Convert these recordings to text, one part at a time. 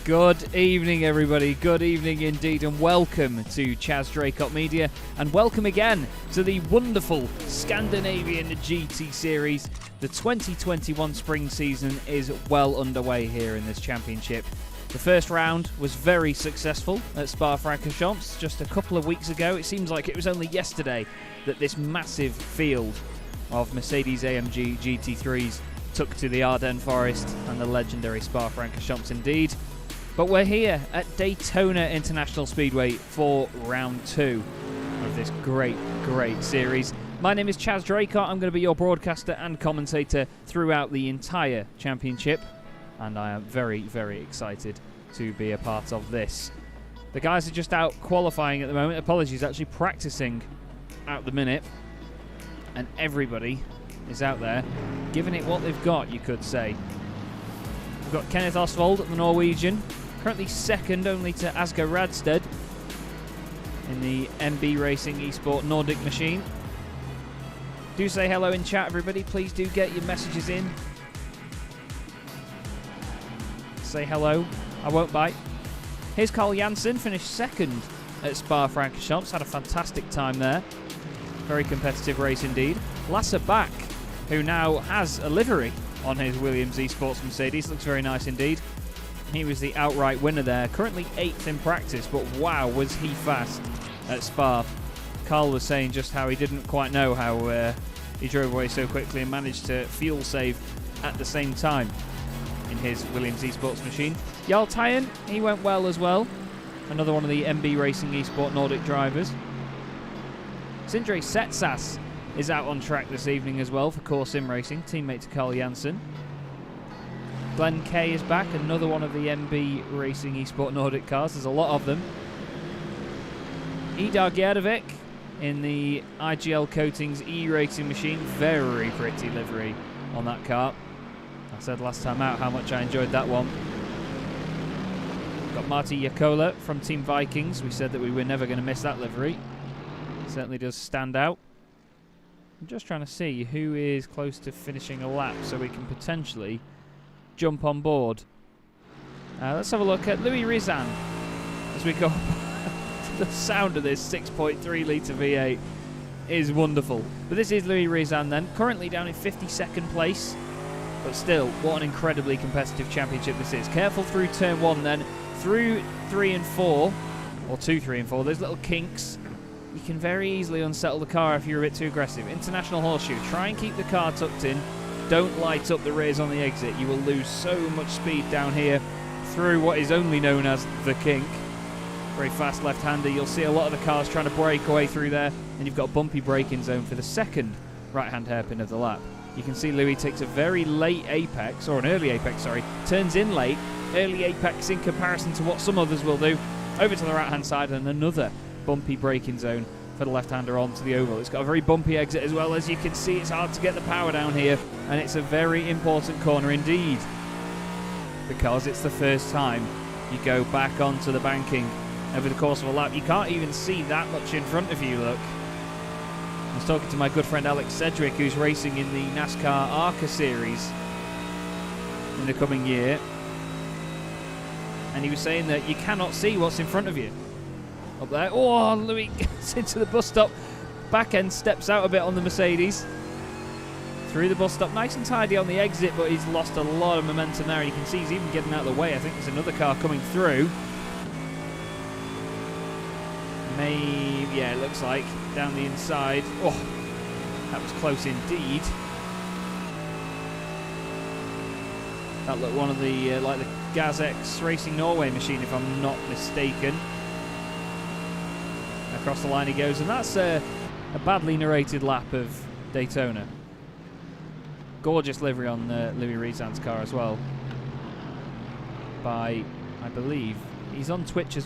Good evening, everybody. Good evening indeed, and welcome to Chaz Draycott Media, and welcome again to the wonderful Scandinavian GT Series. The 2021 spring season is well underway here in this championship. The first round was very successful at Spa-Francorchamps just a couple of weeks ago. It seems like it was only yesterday that this massive field of Mercedes-AMG GT3s took to the Ardennes Forest and the legendary Spa-Francorchamps indeed. But we're here at Daytona International Speedway for round 2 of this great series. My name is Chaz Draycott. I'm going to be your broadcaster and commentator throughout the entire championship, and I am very excited to be a part of this. The guys are just out qualifying at the moment. Apologies, actually practicing at the minute, and everybody is out there giving it what they've got, you could say. We've got Kenneth Oswald, the Norwegian, currently second only to Asger Radstedt in the MB Racing Esport Nordic machine. Do say hello in chat, everybody. Please do get your messages in. Say hello. I won't bite. Here's Carl Janssen, finished second at Spa-Francorchamps. Had a fantastic time there. Very competitive race indeed. Lasse Bak, who now has a livery on his Williams Esports Mercedes. Looks very nice indeed. He was the outright winner there. Currently 8th in practice, but wow, was he fast at Spa. Carl was saying just how he didn't quite know how he drove away so quickly and managed to fuel save at the same time in his Williams Esports machine. Jarl Tyen, he went well as well. Another one of the MB Racing Esport Nordic drivers. Sindre Setsas is out on track this evening as well for Core Sim Racing, teammate to Carl Janssen. Glenn Kay is back, another one of the MB Racing Esport Nordic cars. There's a lot of them. Idar Gjerdevic in the IGL Coatings E-Racing machine. Very pretty livery on that car. I said last time out how much I enjoyed that one. Got Marty Jakola from Team Vikings. We said that we were never going to miss that livery. Certainly does stand out. I'm just trying to see who is close to finishing a lap so we can potentially jump on board. Let's have a look at Louis Rizan as we go. The sound of this 6.3 litre V8 is wonderful. But this is Louis Rizan then, currently down in 52nd place. But still, what an incredibly competitive championship this is. Careful through turn 1 then, through 3 and 4, or 2, 3 and 4, those little kinks. You can very easily unsettle the car if you're a bit too aggressive. International Horseshoe, try and keep the car tucked in. Don't light up the rears on the exit. You will lose so much speed down here through what is only known as the kink. Very fast left-hander. You'll see a lot of the cars trying to break away through there. And you've got a bumpy braking zone for the second right-hand hairpin of the lap. You can see Louis takes a very late apex, or an early apex, sorry. Turns in late. Early apex in comparison to what some others will do. Over to the right-hand side and another bumpy braking zone for the left-hander onto the oval. It's got a very bumpy exit as well. As you can see, it's hard to get the power down here, and it's a very important corner indeed, because it's the first time you go back onto the banking over the course of a lap. You can't even see that much in front of you, look. I was talking to my good friend Alex Sedgwick, who's racing in the NASCAR ARCA series in the coming year, and he was saying that you cannot see what's in front of you. Up there. Oh, Louis gets into the bus stop. Back end steps out a bit on the Mercedes. Through the bus stop. Nice and tidy on the exit, but he's lost a lot of momentum there. You can see he's even getting out of the way. I think there's another car coming through. Maybe, yeah, it looks like. Down the inside. Oh, that was close indeed. That looked one of the, like the GazX Racing Norway machine, if I'm not mistaken. Across the line he goes, and that's a badly narrated lap of Daytona. Gorgeous livery on Louis Rizan's car as well. By, I believe, he's on Twitch as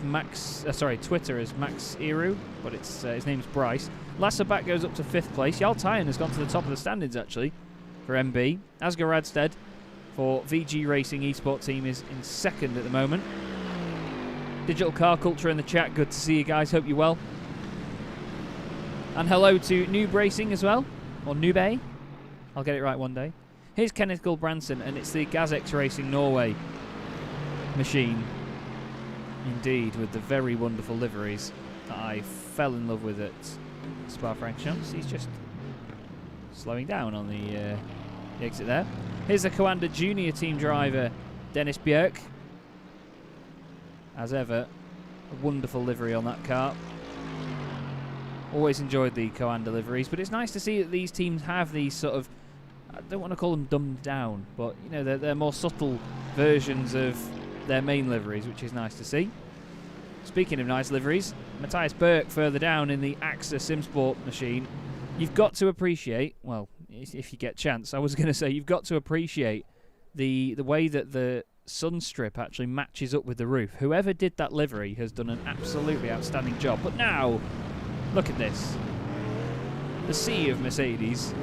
Twitter as Max Eru, but it's his name's Bryce. Lasse Bak goes up to 5th place. Jarl Tyen has gone to the top of the standings actually for MB. Asger Radstedt for VG Racing Esport team is in 2nd at the moment. Digital Car Culture in the chat. Good to see you guys. Hope you're well. And hello to Noob Racing as well, or Nube. I'll get it right one day. Here's Kenneth Gulbrandsen, and it's the GazX Racing Norway machine indeed with the very wonderful liveries that I fell in love with at Spa-Francorchamps. He's just slowing down on the exit there. Here's the Coanda Junior team driver, Dennis Bjerk. As ever, a wonderful livery on that car. Always enjoyed the Coanda liveries, but it's nice to see that these teams have these sort of, I don't want to call them dumbed down, but you know, they're more subtle versions of their main liveries, which is nice to see. Speaking of nice liveries, Matthias Berg further down in the AXA SimSport machine. You've got to appreciate, well, if you get chance, I was going to say you've got to appreciate the way that the sun strip actually matches up with the roof. Whoever did that livery has done an absolutely outstanding job. But now, look at this. The sea of Mercedes.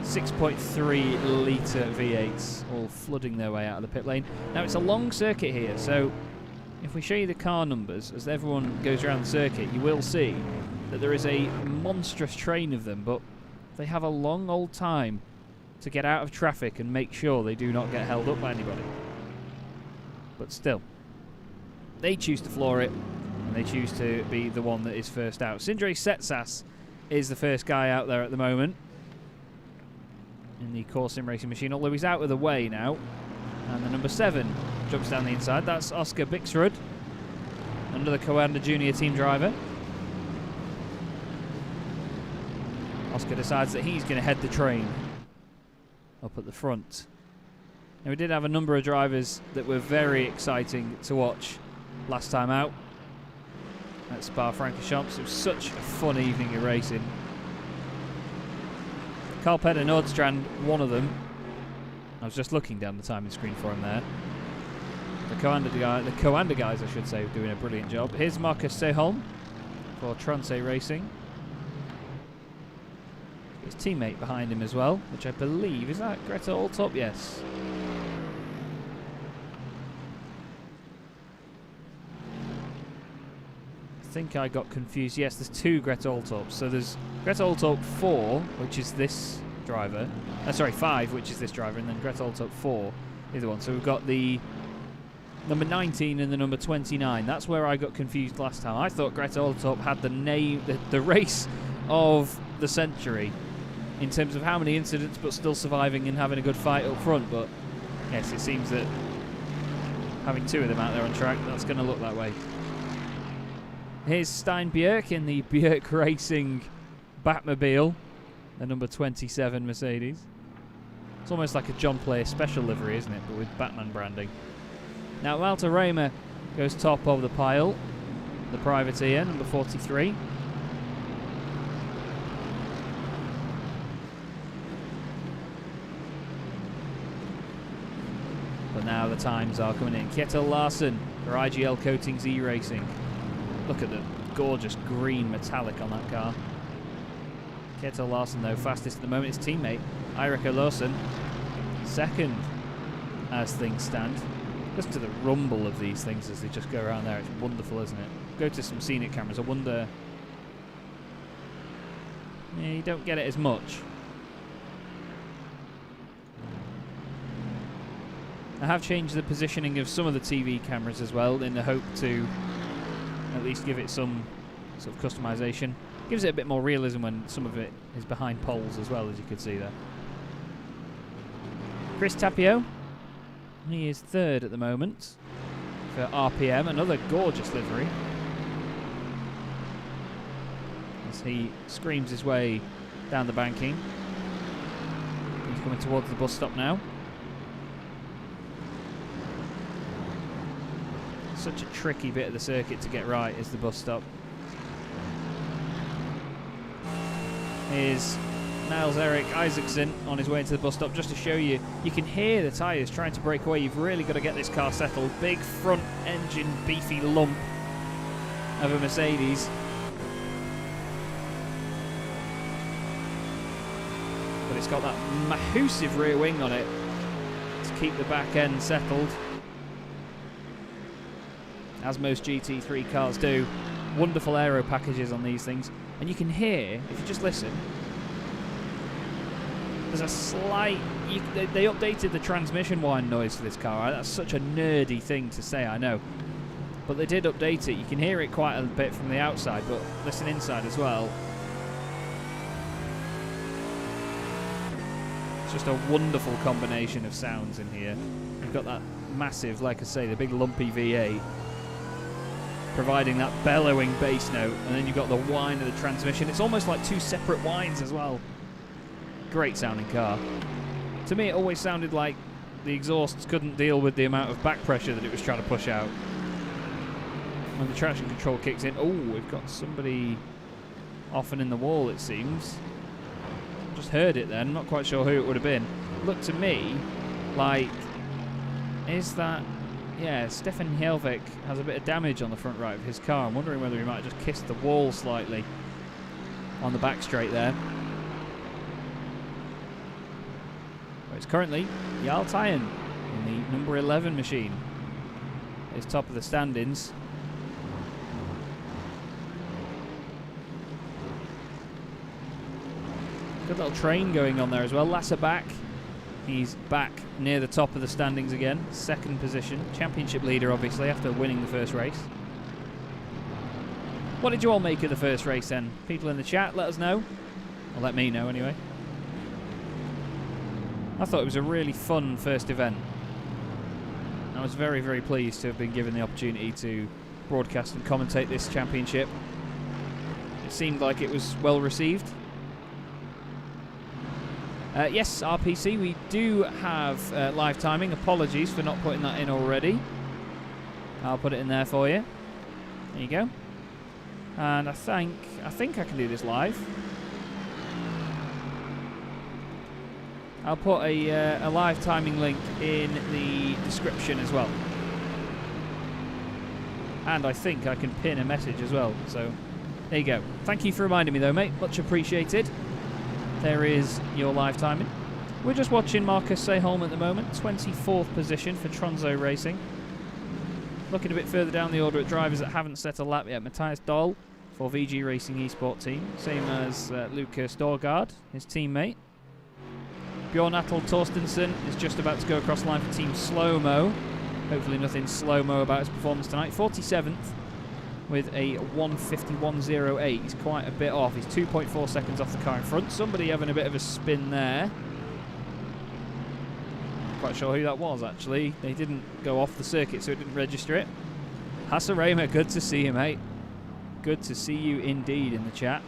6.3 litre V8s all flooding their way out of the pit lane. Now it's a long circuit here, so if we show you the car numbers as everyone goes around the circuit, you will see that there is a monstrous train of them, but they have a long old time to get out of traffic and make sure they do not get held up by anybody. But still, they choose to floor it, and they choose to be the one that is first out. Sindre Setsas is the first guy out there at the moment in the core sim racing machine, although he's out of the way now. And the number 7 jumps down the inside. That's Oscar Bixrud, another Coanda Junior team driver. Oscar decides that he's going to head the train up at the front. Now, we did have a number of drivers that were very exciting to watch last time out at Spa-Francorchamps. It was such a fun evening of racing. Carl Peder Nordstrand, one of them. I was just looking down the timing screen for him there. The Coanda guys, I should say, are doing a brilliant job. Here's Marcus Seholm for Transe Racing. His teammate behind him as well, which I believe, is that Greta Alltop? Yes. I think I got confused. Yes, there's 2 Greta Alltops. So there's Greta Alltop 4, which is this driver. Sorry, 5, which is this driver, and then Greta Alltop 4, the other one. So we've got the number 19 and the number 29. That's where I got confused last time. I thought Greta Alltop had the name, the race of the century in terms of how many incidents, but still surviving and having a good fight up front. But yes, it seems that having 2 of them out there on track, that's going to look that way. Here's Stein Bjerk in the Bjerk Racing Batmobile, the number 27 Mercedes. It's almost like a John Player special livery, isn't it, but with Batman branding. Now Walter Raymer goes top of the pile, the privateer, number 43. But now the times are coming in. Kjetil Larsen for IGL Coatings E-Racing. Look at the gorgeous green metallic on that car. Kjetil Larsen, though, fastest at the moment. His teammate, Eirik Larsen, second as things stand. Listen to the rumble of these things as they just go around there. It's wonderful, isn't it? Go to some scenic cameras. I wonder... Yeah, you don't get it as much. I have changed the positioning of some of the TV cameras as well in the hope to at least give it some sort of customization. Gives it a bit more realism when some of it is behind poles as well, as you could see there. Chris Tapio, he is 3rd at the moment for RPM, another gorgeous livery. As he screams his way down the banking. He's coming towards the bus stop now. Such a tricky bit of the circuit to get right is the bus stop. Here's Niels Erik Isaacson on his way into the bus stop. Just to show you, you can hear the tyres trying to break away. You've really got to get this car settled. Big front engine beefy lump of a Mercedes. But it's got that massive rear wing on it to keep the back end settled, as most GT3 cars do. Wonderful aero packages on these things. And you can hear, if you just listen, There's a slight... They updated the transmission whine noise for this car. That's such a nerdy thing to say, I know. But they did update it. You can hear it quite a bit from the outside, but listen inside as well. It's just a wonderful combination of sounds in here. You've got that massive, like I say, the big lumpy V8, providing that bellowing bass note, and then you've got the whine of the transmission. It's almost like two separate whines as well. Great sounding car. To me, it always sounded like the exhausts couldn't deal with the amount of back pressure that it was trying to push out. When the traction control kicks in, oh, we've got somebody off and in the wall, it seems. Just heard it then, not quite sure who it would have been. Looked to me like, is that, yeah, Stefan Helvik has a bit of damage on the front right of his car. I'm wondering whether he might have just kissed the wall slightly on the back straight there. But it's currently Jarl Tyen in the number 11 machine. It's top of the standings. Good little train going on there as well. Lasse back. He's back near the top of the standings again. Second position. Championship leader, obviously, after winning the first race. What did you all make of the first race then? People in the chat, let us know. Or let me know, anyway. I thought it was a really fun first event. I was very, very pleased to have been given the opportunity to broadcast and commentate this championship. It seemed like it was well received. Yes, RPC, we do have live timing. Apologies for not putting that in already. I'll put it in there for you. There you go. And I think I can do this live. I'll put a live timing link in the description as well. And I think I can pin a message as well. So there you go. Thank you for reminding me though, mate. Much appreciated. There is your live timing. We're just watching Marcus Seholm at the moment. 24th position for Tronzo Racing. Looking a bit further down the order at drivers that haven't set a lap yet. Matthias Dahl for VG Racing eSport team. Same as Lukas Storgard, his teammate. Bjorn Attel Torstensson is just about to go across the line for Team Slow-Mo. Hopefully nothing slow-mo about his performance tonight. 47th with a 1:51.08. He's quite a bit off. He's 2.4 seconds off the car in front. Somebody having a bit of a spin there. Not quite sure who that was, actually. They didn't go off the circuit, so it didn't register it. Hasse Raymer, good to see you, mate. Good to see you indeed in the chat.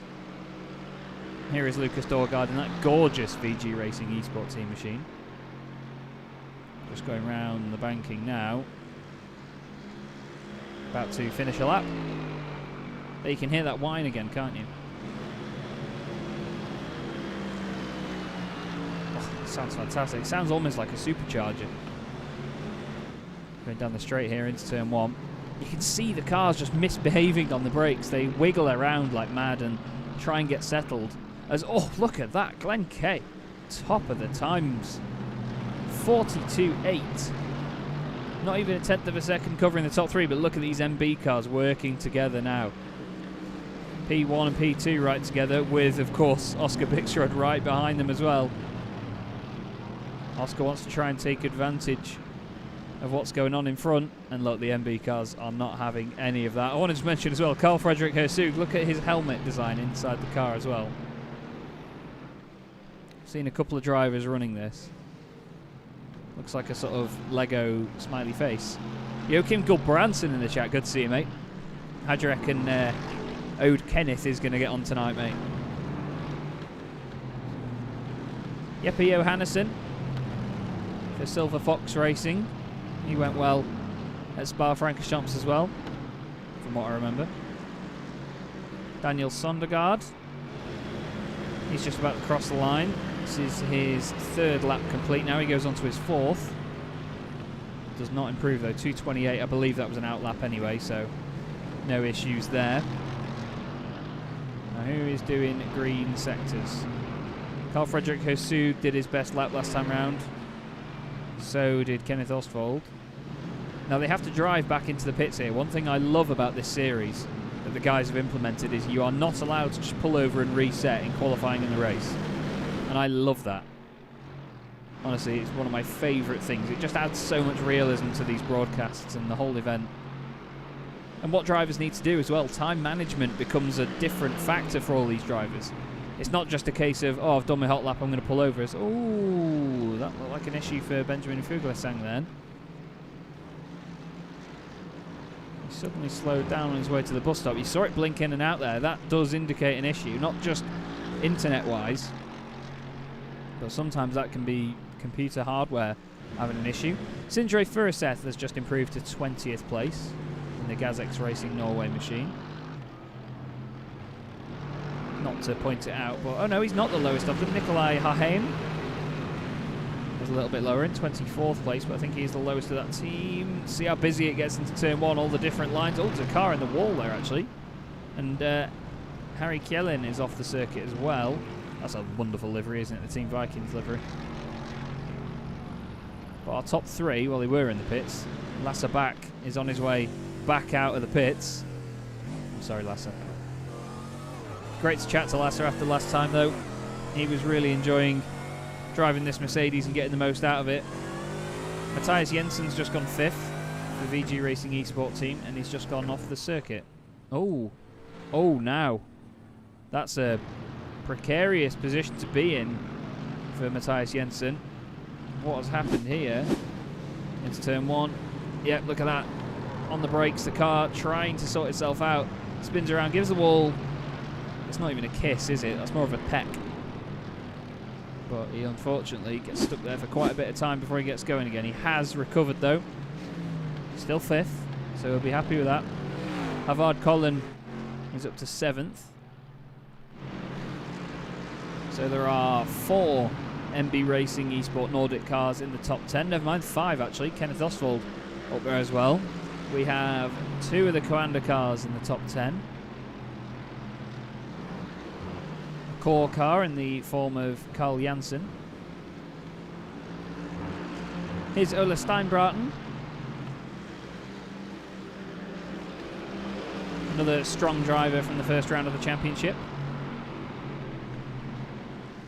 Here is Lukas Dorgaard in that gorgeous VG Racing eSport team machine. Just going round the banking now. About to finish a lap. There you can hear that whine again, can't you? Oh, it sounds fantastic. It sounds almost like a supercharger. Going down the straight here into turn one. You can see the cars just misbehaving on the brakes. They wiggle around like mad and try and get settled. As, oh, look at that. Glenn Kay, top of the times. 42.8. Not even a tenth of a second covering the top three, but look at these MB cars working together now. P1 and P2 right together with, of course, Oscar Bixrod right behind them as well. Oscar wants to try and take advantage of what's going on in front, and look, the MB cars are not having any of that. I wanted to mention as well, Carl Frederick Hersug, look at his helmet design inside the car as well. I've seen a couple of drivers running this. Looks like a sort of Lego smiley face. Joachim Gulbranson in the chat. Good to see you, mate. How do you reckon Ode Kenneth is going to get on tonight, mate? Jeppe Johannesson for Silver Fox Racing. He went well at Spa-Francorchamps as well, from what I remember. Daniel Sondergaard. He's just about to cross the line. This is his third lap complete. Now he goes on to his fourth. Does not improve though. 2:28. I believe that was an out lap anyway, so no issues there. Now who is doing green sectors? Carl Frederick Hersug did his best lap last time round. So did Kenneth Ostwald. Now they have to drive back into the pits here. One thing I love about this series that the guys have implemented is you are not allowed to just pull over and reset in qualifying in the race. And I love that. Honestly, it's one of my favourite things. It just adds so much realism to these broadcasts and the whole event. And what drivers need to do as well, time management becomes a different factor for all these drivers. It's not just a case of, oh, I've done my hot lap, I'm going to pull over. It's, oh, that looked like an issue for Benjamin Fuglesang then. He suddenly slowed down on his way to the bus stop. You saw it blink in and out there. That does indicate an issue, not just internet-wise, but sometimes that can be computer hardware having an issue. Sindre Furuseth has just improved to 20th place in the GazX Racing Norway machine. Not to point it out, but oh no, he's not the lowest of them. Nikolai Haheim was a little bit lower in 24th place, but I think he's the lowest of that team. See how busy it gets into turn 1, all the different lines. Oh, there's a car in the wall there actually. And Harry Kjellin is off the circuit as well. That's a wonderful livery, isn't it? The Team Vikings livery. But our top 3, well, they were in the pits. Lasse Bak is on his way back out of the pits. I'm sorry, Lasse. Great to chat to Lasse after last time, though. He was really enjoying driving this Mercedes and getting the most out of it. Matthias Jensen's just gone 5th for the VG Racing Esport team, and he's just gone off the circuit. Oh. Oh, now. That's a precarious position to be in for Matthias Jensen. What has happened here? Into turn 1. Yep, look at that. On the brakes, the car trying to sort itself out. Spins around, gives the wall. It's not even a kiss, is it? That's more of a peck. But he unfortunately gets stuck there for quite a bit of time before he gets going again. He has recovered though. Still 5th, so he'll be happy with that. Havard Collin is up to 7th. So there are 4 MB Racing Esport Nordic cars in the top 10. Never mind, 5 actually. Kenneth Oswald up there as well. We have 2 of the Coanda cars in the top 10. A core car in the form of Carl Janssen. Here's Ola Steinbraten. Another strong driver from the first round of the championship.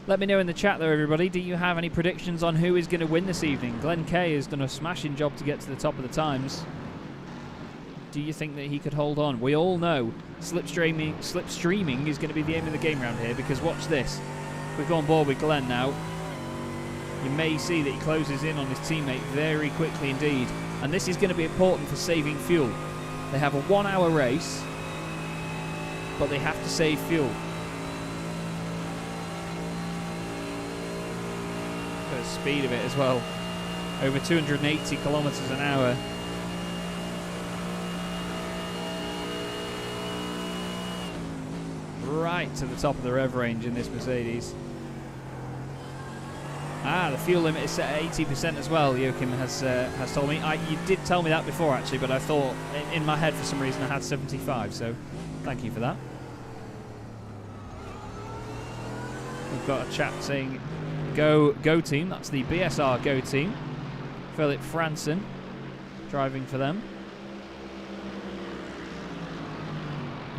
Let me know in the chat though, everybody, do you have any predictions on who is going to win this evening? Glenn Kay has done a smashing job to get to the top of the times. Do you think that he could hold on? We all know slipstreaming is going to be the aim of the game around here, because watch this. We've gone on board with Glenn now. You may see that he closes in on his teammate very quickly indeed, and this is going to be important for saving fuel. They have a 1-hour race, but they have to save fuel. The speed of it as well, over 280 kilometers an hour. Right to the top of the rev range in this Mercedes. The fuel limit is set at 80% as well, Joachim has told me. You did tell me that before actually, but I thought in my head for some reason I had 75, so thank you for that. We've got a chat saying Go team, that's the BSR Go team. Philip Franson driving for them.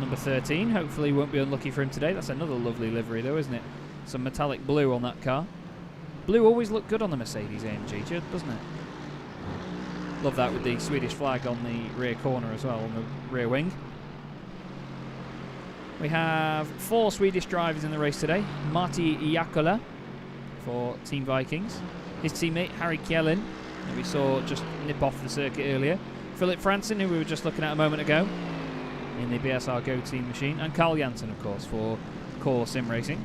Number 13, hopefully won't be unlucky for him today. That's another lovely livery though, isn't it? Some metallic blue on that car. Blue always looked good on the Mercedes AMG, doesn't it? Love that with the Swedish flag on the rear corner as well, on the rear wing. We have 4 Swedish drivers in the race today. Martti Jaakkola for Team Vikings. His teammate Harry Kjellin, that we saw just nip off the circuit earlier. Philip Franson, who we were just looking at a moment ago in the BSR Go team machine. And Carl Janssen, of course, for Core Sim Racing.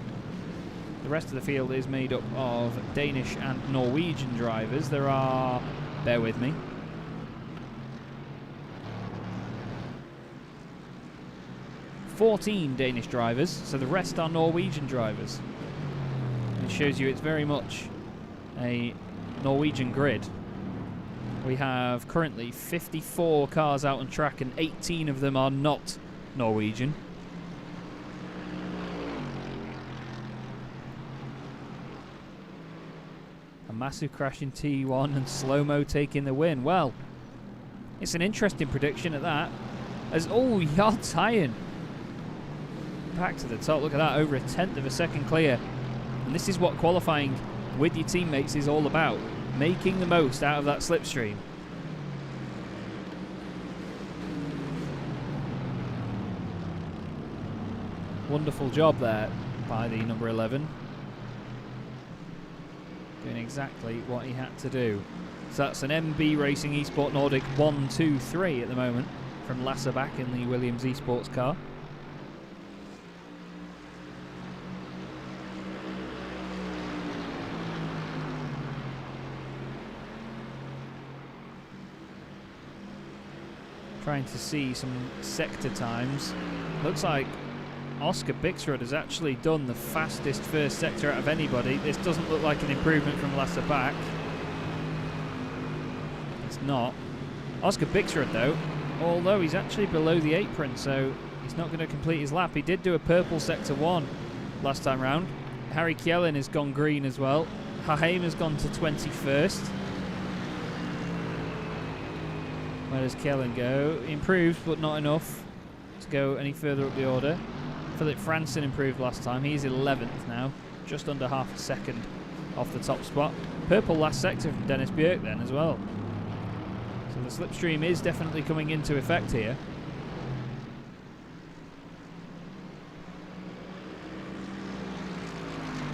The rest of the field is made up of Danish and Norwegian drivers. There are, bear with me, 14 Danish drivers, so the rest are Norwegian drivers. It shows you it's very much a Norwegian grid. We have currently 54 cars out on track and 18 of them are not Norwegian. A massive crash in T1 and slow-mo taking the win. Well, it's an interesting prediction at that. As Jarl Tyen back to the top. Look at that, over 1/10 of a second clear. And this is what qualifying with your teammates is all about. Making the most out of that slipstream. Wonderful job there by the number 11. Doing exactly what he had to do. So that's an MB Racing Esport Nordic 1, 2, 3 at the moment from Lasserbach in the Williams Esports car. Trying to see some sector times. Looks like Oscar Bixrud has actually done the fastest first sector out of anybody. This doesn't look like an improvement from Lasserbach. It's not. Oscar Bixrud though, although he's actually below the apron, so he's not going to complete his lap. He did do a purple sector 1 last time round. Harry Kjellin has gone green as well. Haheim has gone to 21st. Where does Kjellin go? He improved, but not enough to go any further up the order. Philip Franson improved last time. He's 11th now, just under half a second off the top spot. Purple last sector from Dennis Bjerk then as well. So the slipstream is definitely coming into effect here.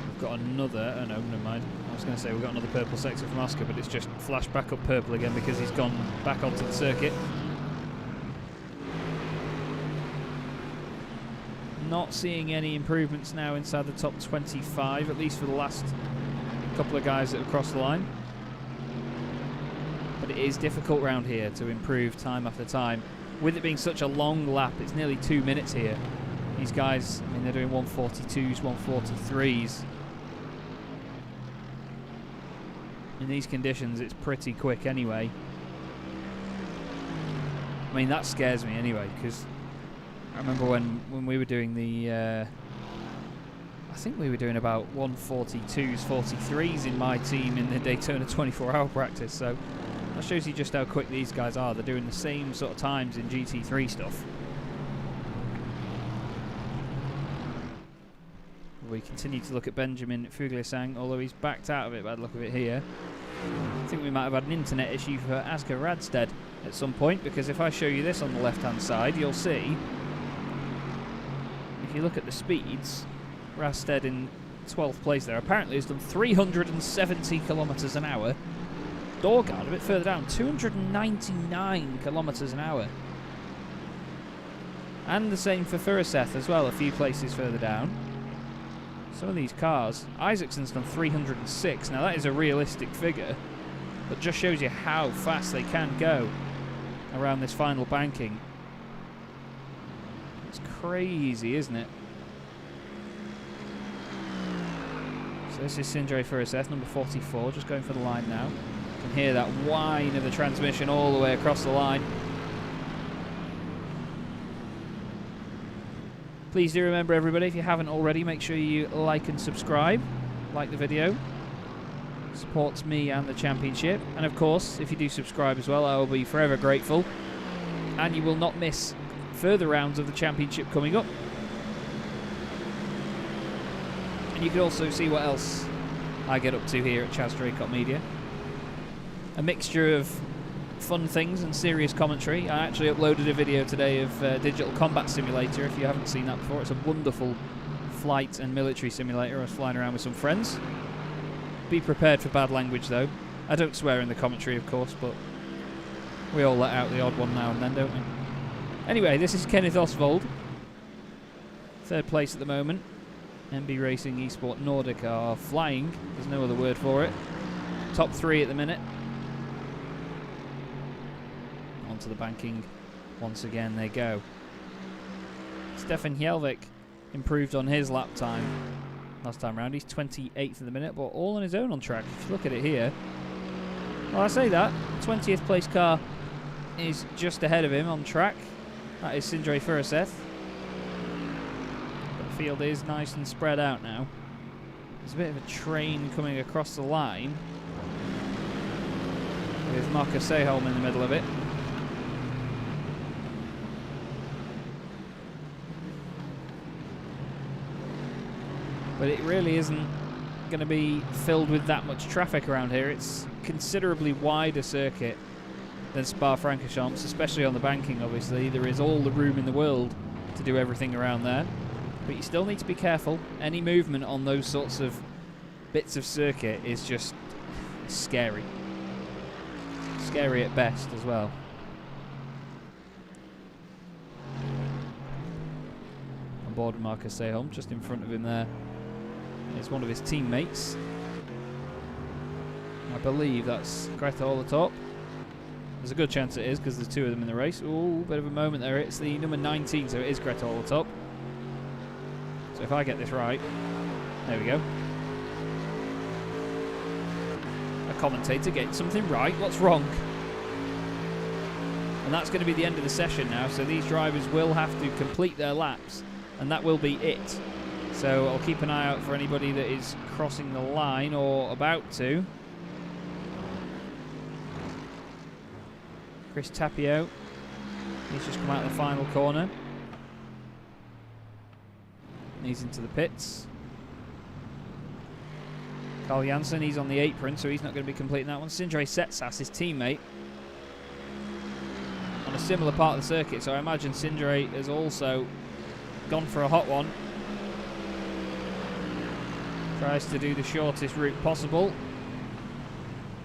We've got another, oh no, never mind. I was going to say we've got another purple sector from Oscar, but it's just flashed back up purple again because he's gone back onto the circuit. Not seeing any improvements now inside the top 25, at least for the last couple of guys that have crossed the line. But it is difficult round here to improve time after time. With it being such a long lap, it's nearly 2 minutes here. These guys, I mean, they're doing 142s, 143s. In these conditions, it's pretty quick anyway. I mean, that scares me anyway, because I remember when we were doing the, I think we were doing about 142s, 43s in my team in the Daytona 24-hour practice, so that shows you just how quick these guys are. They're doing the same sort of times in GT3 stuff. We continue to look at Benjamin Fuglesang, although he's backed out of it by the look of it here. I think we might have had an internet issue for Asger Radstedt at some point, because if I show you this on the left-hand side, you'll see, if you look at the speeds, Radstedt in 12th place there apparently has done 370 kilometres an hour. Dorgard, a bit further down, 299 kilometres an hour. And the same for Furuseth as well, a few places further down. Some of these cars, Isaacson's done 306. Now that is a realistic figure, but just shows you how fast they can go around this final banking. It's crazy, isn't it? So this is Sindre Furuseth, number 44, just going for the line now. You can hear that whine of the transmission all the way across the line. Please do remember, everybody, if you haven't already, make sure you like and subscribe. Like the video. Supports me and the championship. And of course, if you do subscribe as well, I will be forever grateful. And you will not miss further rounds of the championship coming up. And you can also see what else I get up to here at Chaz Draycott Media. A mixture of fun things and serious commentary. I actually uploaded a video today of Digital Combat Simulator. If you haven't seen that before, it's a wonderful flight and military simulator. I was flying around with some friends. Be prepared for bad language though. I don't swear in the commentary, of course, but we all let out the odd one now and then, don't we? Anyway, this is Kenneth Oswald, 3rd place at the moment. MB Racing Esport Nordic are flying, there's no other word for it. Top 3 at the minute. Onto the banking once again they go. Stefan Hjelvik improved on his lap time last time round. He's 28th at the minute, but all on his own on track. If you look at it here, well, I say that 20th place car is just ahead of him on track. That is Sindre Furuseth. The field is nice and spread out now. There's a bit of a train coming across the line with Marcus Seholm in the middle of it. But it really isn't going to be filled with that much traffic around here. It's considerably wider circuit than Spa-Francorchamps, especially on the banking, obviously. There is all the room in the world to do everything around there. But you still need to be careful. Any movement on those sorts of bits of circuit is just scary. Scary at best as well. On board with Marcus Seholm, just in front of him there is one of his teammates. I believe that's Greta Olatop. There's a good chance it is because there's two of them in the race. Ooh, bit of a moment there. It's the number 19, so it is Greta Olatop. So if I get this right, there we go. A commentator getting something right. What's wrong? And that's going to be the end of the session now. So these drivers will have to complete their laps, and that will be it. So I'll keep an eye out for anybody that is crossing the line or about to. Chris Tapio, he's just come out of the final corner. He's into the pits. Carl Janssen, he's on the apron, so he's not going to be completing that one. Sindre Setsas, his teammate, on a similar part of the circuit, so I imagine Sindre has also gone for a hot one. Tries to do the shortest route possible.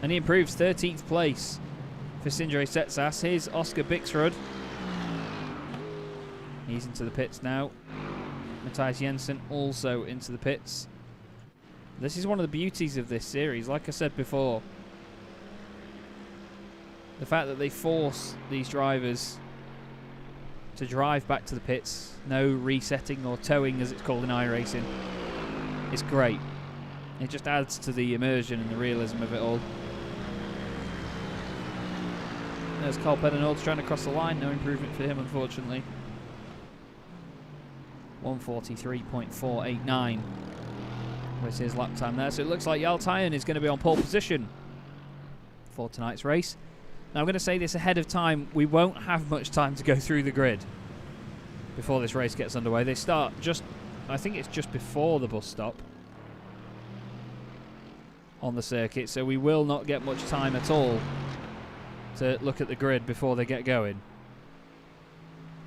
And he improves 13th place for Sindre Setsas. Here's Oscar Bixrud. He's into the pits now. Matthias Jensen also into the pits. This is one of the beauties of this series. Like I said before, the fact that they force these drivers to drive back to the pits, no resetting or towing as it's called in iRacing, is great. It just adds to the immersion and the realism of it all. There's Carl Pedernald's trying to cross the line. No improvement for him, unfortunately. 1:43.489 was his lap time there. So it looks like Yaltayan is going to be on pole position for tonight's race. Now I'm going to say this ahead of time. We won't have much time to go through the grid before this race gets underway. They start just, I think it's just before the bus stop on the circuit. So we will not get much time at all to look at the grid before they get going.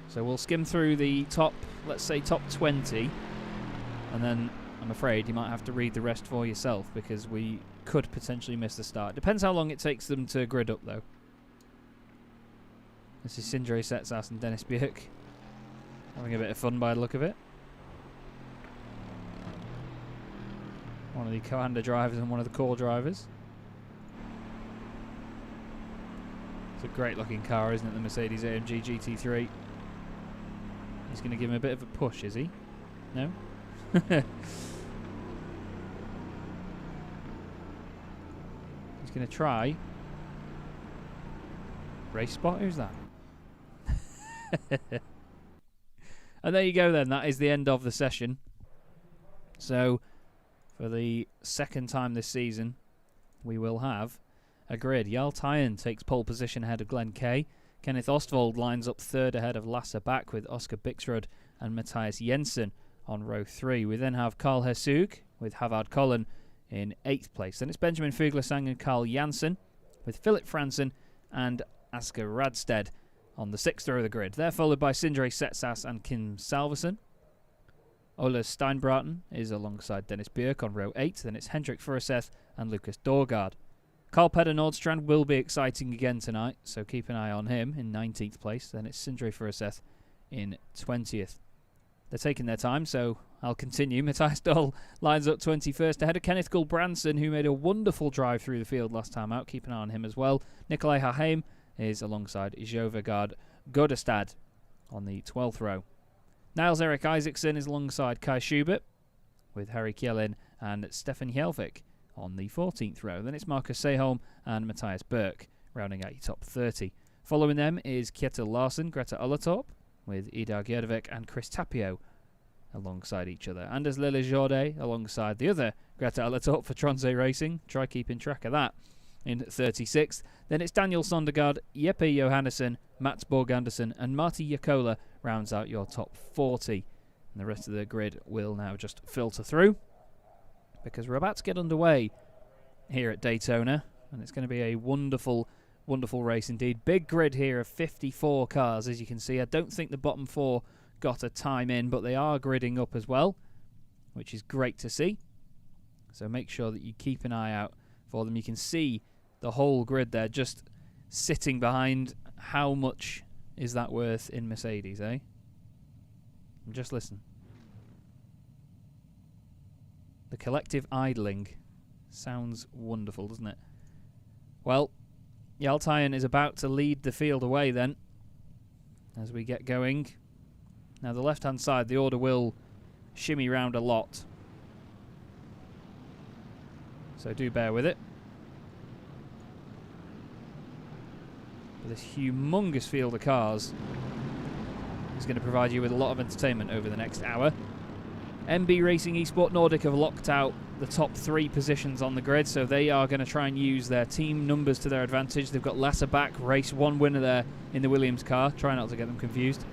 So we'll skim through the top, let's say top 20, and then I'm afraid you might have to read the rest for yourself because we could potentially miss the start. Depends how long it takes them to grid up though. This is Sindre Setsas and Dennis Bjerk having a bit of fun by the look of it. One of the co-hander drivers and one of the core drivers. It's a great looking car, isn't it, the Mercedes AMG GT3. He's going to give him a bit of a push, is he? No? He's going to try. Race spot, who's that? And there you go then, that is the end of the session. So, for the second time this season, we will have a grid. Yaltayan takes pole position ahead of Glenn Kay. Kenneth Ostwald lines up third ahead of Lasse Bak with Oscar Bixrud and Matthias Jensen on row 3. We then have Carl Hersug with Havard Collin in 8th place. Then it's Benjamin Fuglesang and Carl Janssen with Philip Fransen and Asger Radstedt on the 6th row of the grid. They're followed by Sindre Setsas and Kim Salverson. Ola Steinbraten is alongside Dennis Bjerk on row 8. Then it's Hendrik Furuseth and Lucas Dorgard. Carl Peder Nordstrand will be exciting again tonight, so keep an eye on him in 19th place. Then it's Sindre Furuseth in 20th. They're taking their time, so I'll continue. Matthias Dahl lines up 21st ahead of Kenneth Gulbrandsen, who made a wonderful drive through the field last time out. Keep an eye on him as well. Nikolai Haheim is alongside Jovegard Godestad on the 12th row. Niels Erik Isaacson is alongside Kai Schubert with Harry Kjellin and Stefan Hjelvik on the 14th row. Then it's Marcus Seholm and Matthias Berk rounding out your top 30. Following them is Kjetil Larsen, Greta Olatop with Idar Gjerdevik and Chris Tapio alongside each other. Anders Lille Jorde alongside the other Greta Olatop for Tronse Racing. Try keeping track of that. In 36th. Then it's Daniel Sondergaard, Jeppe Johannesson, Mats Borg Andersen and Marty Jakola rounds out your top 40. And the rest of the grid will now just filter through. because we're about to get underway here at Daytona, and it's going to be a wonderful, wonderful race indeed. Big grid here of 54 cars, as you can see. I don't think the bottom 4 got a time in, but they are gridding up as well, which is great to see. So make sure that you keep an eye out for them. You can see the whole grid there just sitting behind. How much is that worth in Mercedes, eh? Just listen. The collective idling sounds wonderful, doesn't it? Well, Yaltayan is about to lead the field away then as we get going. Now the left-hand side, the order will shimmy round a lot, so do bear with it. But this humongous field of cars is going to provide you with a lot of entertainment over the next hour. MB Racing Esport Nordic have locked out the top 3 positions on the grid, so they are going to try and use their team numbers to their advantage. They've got Lasse back, race 1 winner there in the Williams car. Try not to get them confused.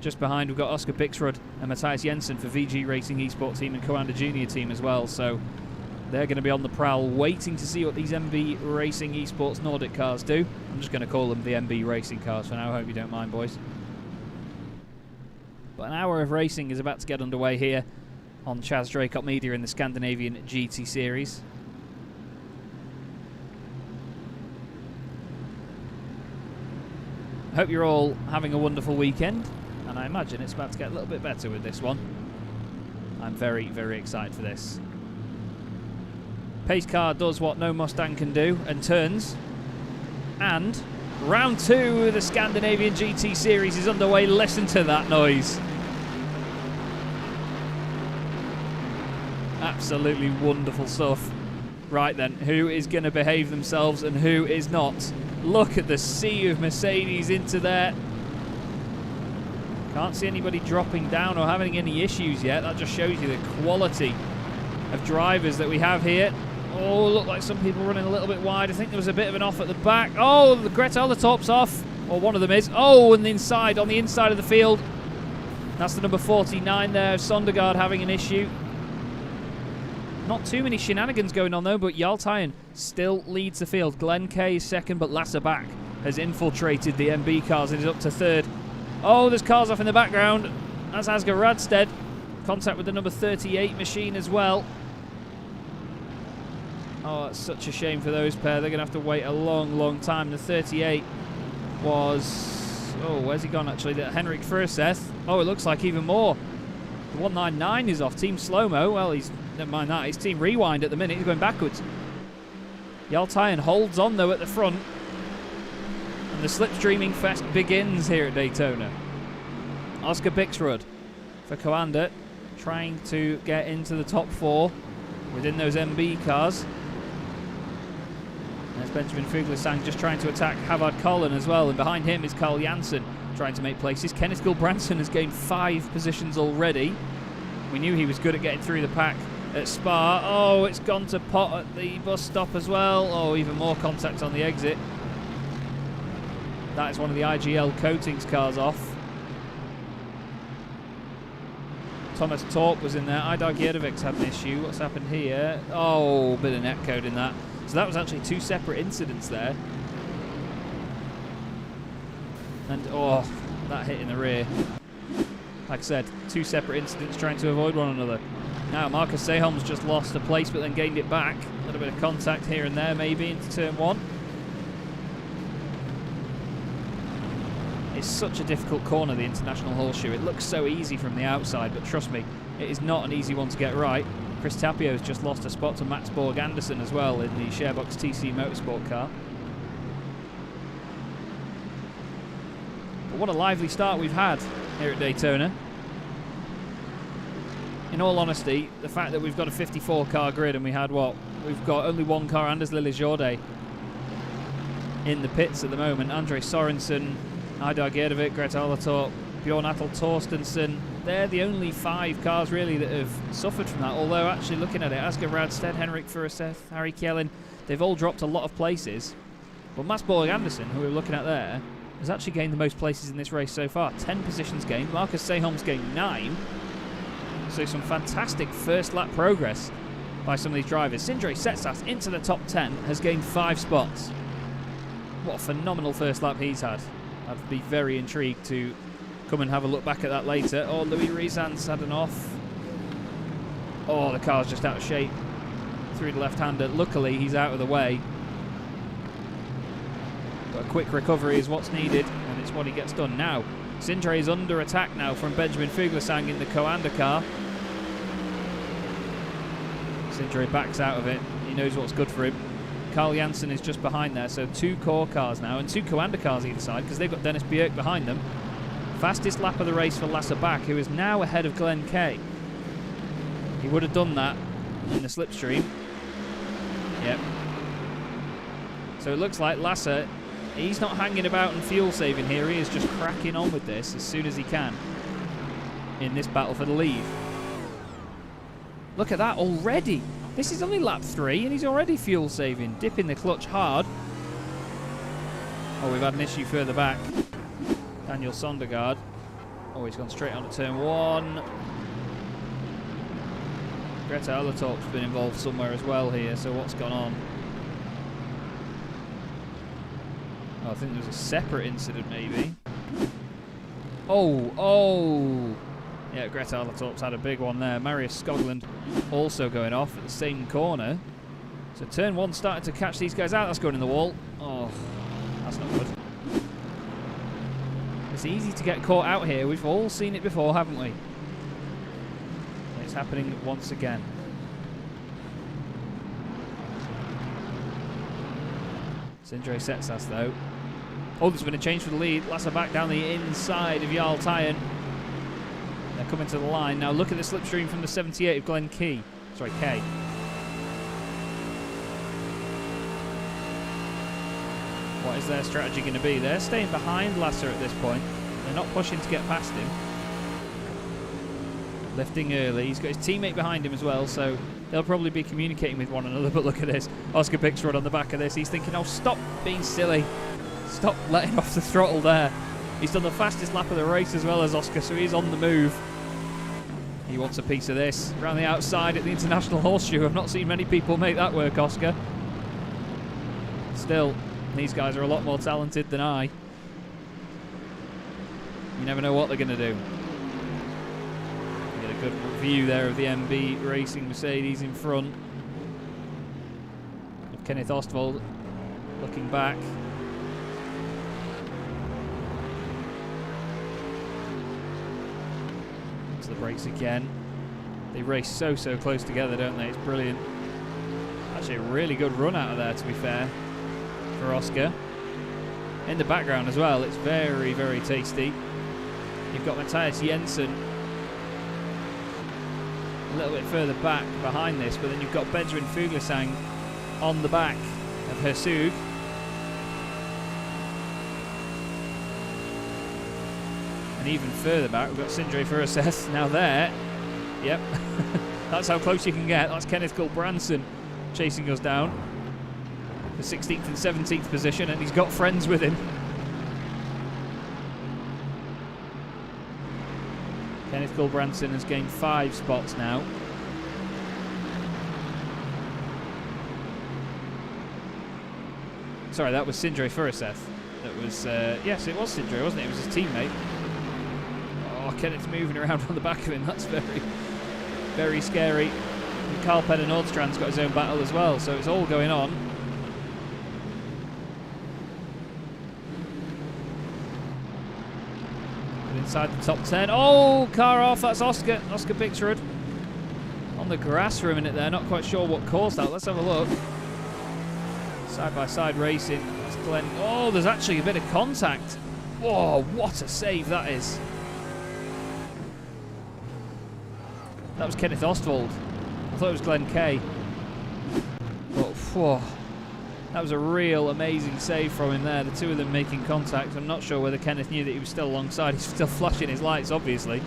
Just behind we've got Oscar Bixrud and Matthias Jensen for VG Racing Esport team and Coanda Junior team as well, so they're going to be on the prowl waiting to see what these MB Racing Esports Nordic cars do. I'm just going to call them the MB Racing cars for now. I hope you don't mind, boys. But an hour of racing is about to get underway here on Chaz Draycott Media in the Scandinavian GT Series. I hope you're all having a wonderful weekend, and I imagine it's about to get a little bit better with this one. I'm very, very excited for this. Pace car does what no Mustang can do and turns. And round 2 of the Scandinavian GT Series is underway. Listen to that noise. Absolutely wonderful stuff. Right then, who is going to behave themselves and who is not? Look at the sea of Mercedes into there. Can't see anybody dropping down or having any issues yet. That just shows you the quality of drivers that we have here. Oh, look like some people running a little bit wide. I think there was a bit of an off at the back. Oh, the Gretel, the top's off. Or one of them is. Oh, and inside, on the inside of the field. That's the number 49 there. Sondergaard having an issue. Not too many shenanigans going on though, but Yaltayan still leads the field. Glenn Kay is second, but Lasse back has infiltrated the MB cars and is up to 3rd. Oh, there's cars off in the background. That's Asger Radstedt. Contact with the number 38 machine as well. Oh, that's such a shame for those pair. They're going to have to wait a long, long time. The 38 was... Oh, where's he gone, actually? The Henrik Furseth. Oh, it looks like even more. The 199 is off. Team Slow-Mo. Well, he's... Never mind that. He's Team Rewind at the minute. He's going backwards. Yaltayan holds on, though, at the front. And the slipstreaming fest begins here at Daytona. Oscar Bixrud for Coanda, trying to get into the top 4 within those MB cars. There's Benjamin Fuglesang just trying to attack Havard Collin as well, and behind him is Carl Janssen trying to make places. Kenneth Gulbranson has gained 5 positions already. We knew he was good at getting through the pack at Spa. Oh, it's gone to pot at the bus stop as well. Oh, even more contact on the exit. That is one of the IGL Coatings cars off. Thomas Torp was in there. Idar Gerdevic's had an issue. What's happened here? Oh, bit of netcode in that. So that was actually 2 separate incidents there. And, oh, that hit in the rear. Like I said, 2 separate incidents trying to avoid one another. Now, Marcus Seholm's just lost a place but then gained it back. A little bit of contact here and there maybe into turn 1. It's such a difficult corner, the International Horseshoe. It looks so easy from the outside, but trust me, it is not an easy one to get right. Chris Tapio's just lost a spot to Max Borg Anderson as well in the Sharebox TC Motorsport car. But what a lively start we've had here at Daytona. In all honesty, the fact that we've got a 54 car grid and we had what? We've got only 1 car, Anders Lillejorde, in the pits at the moment. Andre Sorensen, Idar Gerdevic, Greta Olatorp, Bjorn Attel Torstensen. They're the only 5 cars really that have suffered from that. Although actually looking at it, Asger Radstedt, Henrik Furseth, Harry Kjellin, they've all dropped a lot of places. But Mads Borg Anderson, who we're looking at there, has actually gained the most places in this race so far. 10 positions gained. Marcus Seholm's gained 9. So some fantastic first lap progress by some of these drivers. Sindre Setsas into the top 10, has gained 5 spots. What a phenomenal first lap he's had. I'd be very intrigued to come and have a look back at that later. Oh, Louis Rizan's had an off. Oh, the car's just out of shape through the left-hander. Luckily, he's out of the way. But a quick recovery is what's needed, and it's what he gets done now. Sindre is under attack now from Benjamin Fuglesang in the Coanda car. Sindre backs out of it. He knows what's good for him. Carl Janssen is just behind there, so 2 core cars now, and 2 Coanda cars either side, because they've got Dennis Bjerk behind them. Fastest lap of the race for Lasse Bak, who is now ahead of Glenn Kay. He would have done that in the slipstream. Yep. So it looks like Lasse, he's not hanging about and fuel saving here. He is just cracking on with this as soon as he can in this battle for the lead. Look at that already. This is only lap 3 and he's already fuel saving, dipping the clutch hard. Oh, we've had an issue further back. Daniel Sondergaard. Oh, he's gone straight on to turn 1. Greta Alatorp's been involved somewhere as well here, so what's gone on? Oh, I think there was a separate incident maybe. Oh! Yeah, Greta Alatorp's had a big one there. Marius Skoglund also going off at the same corner. So turn 1 starting to catch these guys out. That's going in the wall. Oh, that's not good. It's easy to get caught out here. We've all seen it before, haven't we? It's happening once again. Sindre Setsas though. Oh, there's been a change for the lead. Lasse Bak down the inside of Jarl Tyen. They're coming to the line. Now look at the slipstream from the 78 of Glenn Key. Sorry, Kay. What is their strategy going to be? They're staying behind Lasse at this point. They're not pushing to get past him. Lifting early. He's got his teammate behind him as well, so they'll probably be communicating with one another. But look at this. Oscar Pickstrud on the back of this. He's thinking, oh, stop being silly. Stop letting off the throttle there. He's done the fastest lap of the race as well as Oscar, so he's on the move. He wants a piece of this. Around the outside at the International Horseshoe. I've not seen many people make that work, Oscar. Still, these guys are a lot more talented than I. You never know what they're going to do. Get a good view there of the MB Racing Mercedes in front. Of Kenneth Ostwald looking back. To the brakes again. They race so close together, don't they? It's brilliant. Actually a really good run out of there, to be fair, for Oscar. In the background as well, it's very tasty. You've got Matthias Jensen a little bit further back behind this, but then you've got Benjamin Fuglesang on the back of Hersug. And even further back, we've got Sindre Furuseth now there. Yep, that's how close you can get. That's Kenneth Gulbrandsen chasing us down. The 16th and 17th position, and he's got friends with him. Kenneth Gulbrandsen has gained 5 spots now. Sorry, that was Sindre Furuseth. That was, yes, it was Sindre, wasn't it? It was his teammate. Oh, Kenneth's moving around on the back of him. That's very scary. And Carl Peder Nordstrand's got his own battle as well, so it's all going on. But inside the top 10. Oh, car off. That's Oscar Pickstrud. On the grass for a minute there. Not quite sure what caused that. Let's have a look. Side-by-side racing. That's Glenn. Oh, there's actually a bit of contact. Oh, what a save that is. That was Kenneth Ostwald. I thought it was Glenn Kay. But, whoa, that was a real amazing save from him there. The two of them making contact. I'm not sure whether Kenneth knew that he was still alongside. He's still flashing his lights, obviously.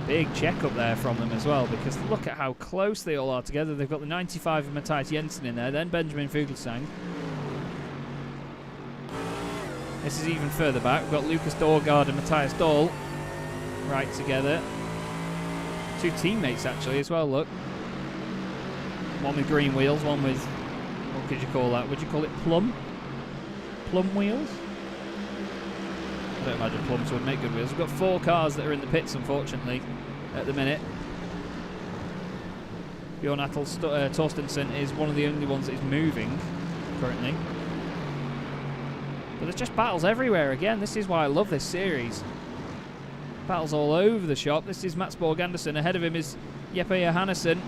Big check up there from them as well, because look at how close they all are together. They've got the 95 of Matthias Jensen in there, then Benjamin Fuglesang. This is even further back. We've got Lucas Dorgaard and Matthias Dahl right together. Two teammates actually as well, look. One with green wheels, one with, what could you call that? Would you call it plum? Plum wheels? I don't imagine plums would make good wheels. We've got 4 cars that are in the pits, unfortunately, at the minute. Bjorn Attel Torstensen is one of the only ones that is moving currently. But there's just battles everywhere again. This is why I love this series. Battles all over the shop. This is Mats Borg Andersen. Ahead of him is Jeppe Johannesson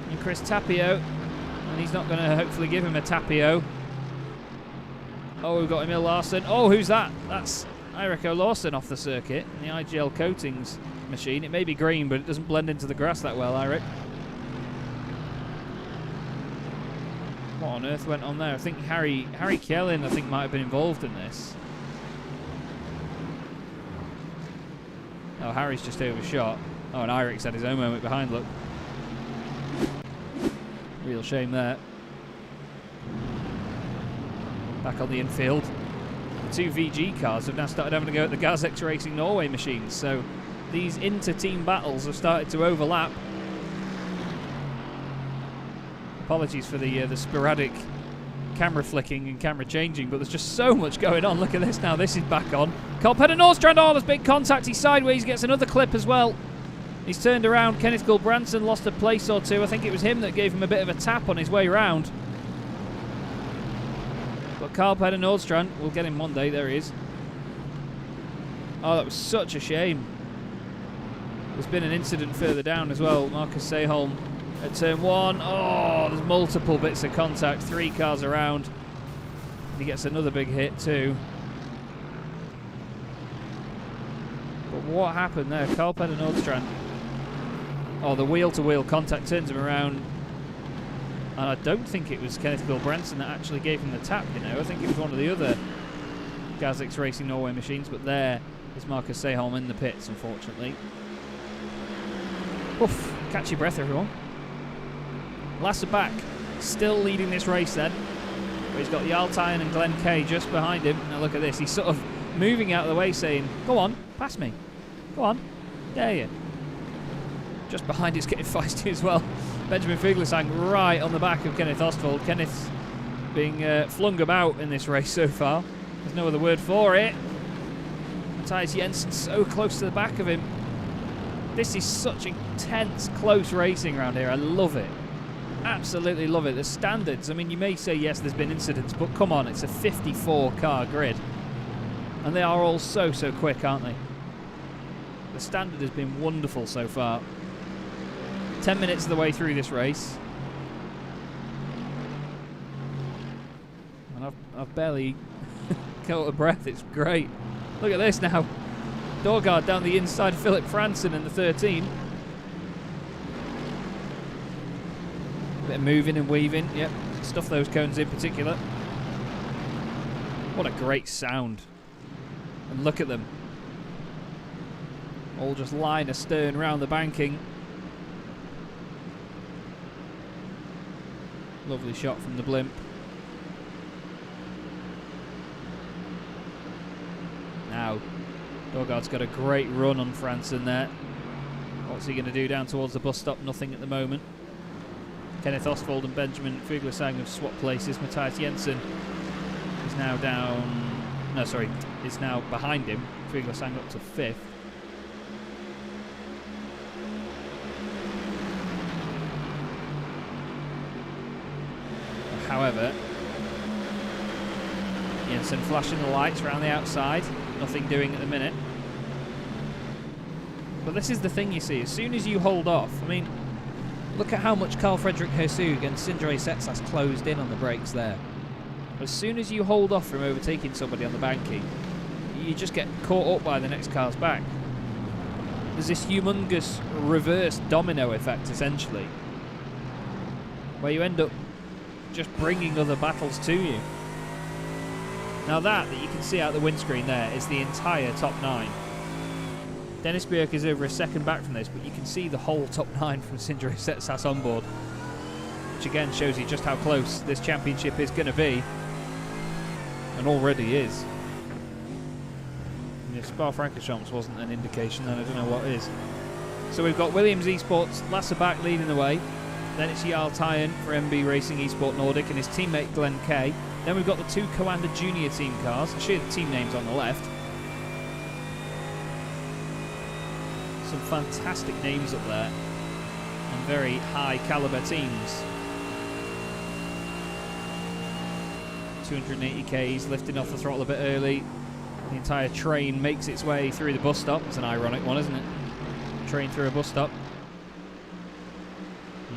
and Chris Tapio. And he's not going to hopefully give him a Tapio. Oh, we've got Emil Larsson. Oh, who's that? That's Eirik Olaursson off the circuit in the IGL Coatings machine. It may be green, but it doesn't blend into the grass that well, Eirik. What on earth went on there? I think Harry Kjellin, I think, might have been involved in this. Oh, Harry's just overshot. Oh, and Eirik's had his own moment behind, look. Real shame there. Back on the infield. The 2 VG cars have now started having to go at the Gazex Racing Norway machines, so these inter-team battles have started to overlap. Apologies for the sporadic camera flicking and camera changing, but there's just so much going on. Look at this now. This is back on. Carl-Petter Nordstrand, oh, there's big contact. He's sideways, gets another clip as well. He's turned around. Kenneth Gulbrandsen lost a place or two. I think it was him that gave him a bit of a tap on his way round. But Carl-Petter Nordstrand, we'll get him one day. There he is. Oh, that was such a shame. There's been an incident further down as well. Marcus Seholm at turn 1. Oh, there's multiple bits of contact. 3 cars around. And he gets another big hit too. But what happened there? Carl-Petter Nordstrand. Oh, the wheel-to-wheel contact turns him around. And I don't think it was Kenneth Gulbrandsen that actually gave him the tap, you know. I think it was one of the other Gazex Racing Norway machines. But there is Marcus Seholm in the pits, unfortunately. Oof, catch your breath, everyone. Lasse back, still leading this race then. But he's got the Altayan and Glenn Kay just behind him. Now look at this, he's sort of moving out of the way saying, go on, pass me. Go on, dare you. Just behind is getting feisty as well. Benjamin Fuglesang right on the back of Kenneth Ostwald. Kenneth's being flung about in this race so far. There's no other word for it. Matthias Jensen so close to the back of him. This is such intense, close racing around here. I love it. Absolutely love it. The standards, I mean, you may say, yes, there's been incidents, but come on, it's a 54-car grid. And they are all so quick, aren't they? The standard has been wonderful so far. 10 minutes of the way through this race. And I've barely caught a breath. It's great. Look at this now. Dorgaard down the inside, Philip Franson in the 13. Bit of moving and weaving, yep. Stuff those cones in particular. What a great sound. And look at them. All just line astern round the banking. Lovely shot from the blimp. Now, Dorgaard's got a great run on Franson there. What's he going to do down towards the bus stop? Nothing at the moment. Kenneth Ostwald and Benjamin Fuglesang have swapped places. Matthias Jensen is now down... No, sorry, is now behind him. Fuglesang up to 5th. However, Jensen flashing the lights around the outside. Nothing doing at the minute. But this is the thing, you see. As soon as you hold off, I mean, look at how much Carl Fredrik Hersug and Sindre Setsas closed in on the brakes there. As soon as you hold off from overtaking somebody on the banking, you just get caught up by the next car's back. There's this humongous reverse domino effect, essentially, where you end up just bringing other battles to you. Now that you can see out the windscreen there is the entire top 9. Dennis Bjerk is over a second back from this, but you can see the whole top 9 from Sindre Setsas on board, which again shows you just how close this championship is going to be, and already is. And if Spa-Francorchamps wasn't an indication, then I don't know what is. So we've got Williams Esports, Lasse back leading the way. Then it's Jarl Tyen for MB Racing Esport Nordic and his teammate Glenn Kay. Then we've got the 2 Coanda Junior team cars. I'll show you the team names on the left. Some fantastic names up there and very high caliber teams. 280 Ks, lifting off the throttle a bit early. The entire train makes its way through the bus stop. It's an ironic one, isn't it? Train through a bus stop.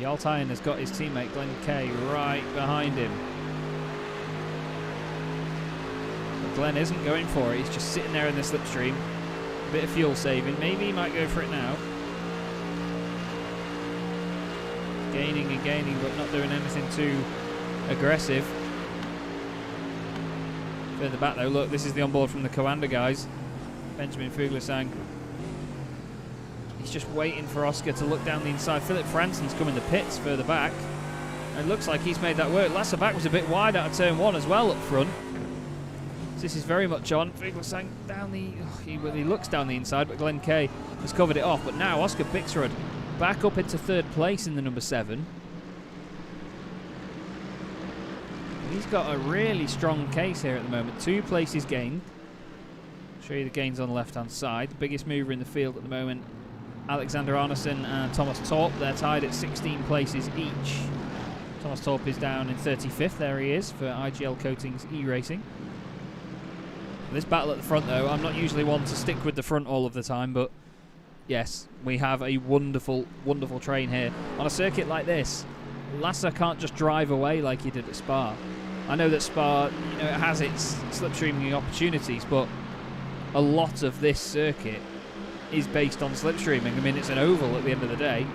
Jarl Tyen has got his teammate Glenn Kay right behind him. But Glenn isn't going for it. He's just sitting there in the slipstream. A bit of fuel saving. Maybe he might go for it now. Gaining and gaining, but not doing anything too aggressive. Further back though, look, this is the onboard from the Coanda guys. Benjamin Fuglesang. He's just waiting for Oscar to look down the inside. Philip Franson's coming the pits further back. And it looks like he's made that work. Lasse back was a bit wide out of turn 1 as well up front. So this is very much on. Fuglesang down the... he looks down the inside, but Glenn Kay has covered it off. But now Oscar Bixrud back up into 3rd place in the number 7. He's got a really strong case here at the moment. 2 places gained. I'll show you the gains on the left-hand side. The biggest mover in the field at the moment, Alexander Arneson and Thomas Torp. They're tied at 16 places each. Thomas Torp is down in 35th. There he is for IGL Coatings E-Racing. This battle at the front, though, I'm not usually one to stick with the front all of the time, but yes, we have a wonderful, wonderful train here. On a circuit like this, Lasse can't just drive away like he did at Spa. I know that Spa, you know, it has its slipstreaming opportunities, but a lot of this circuit is based on slipstreaming. I mean, it's an oval at the end of the day.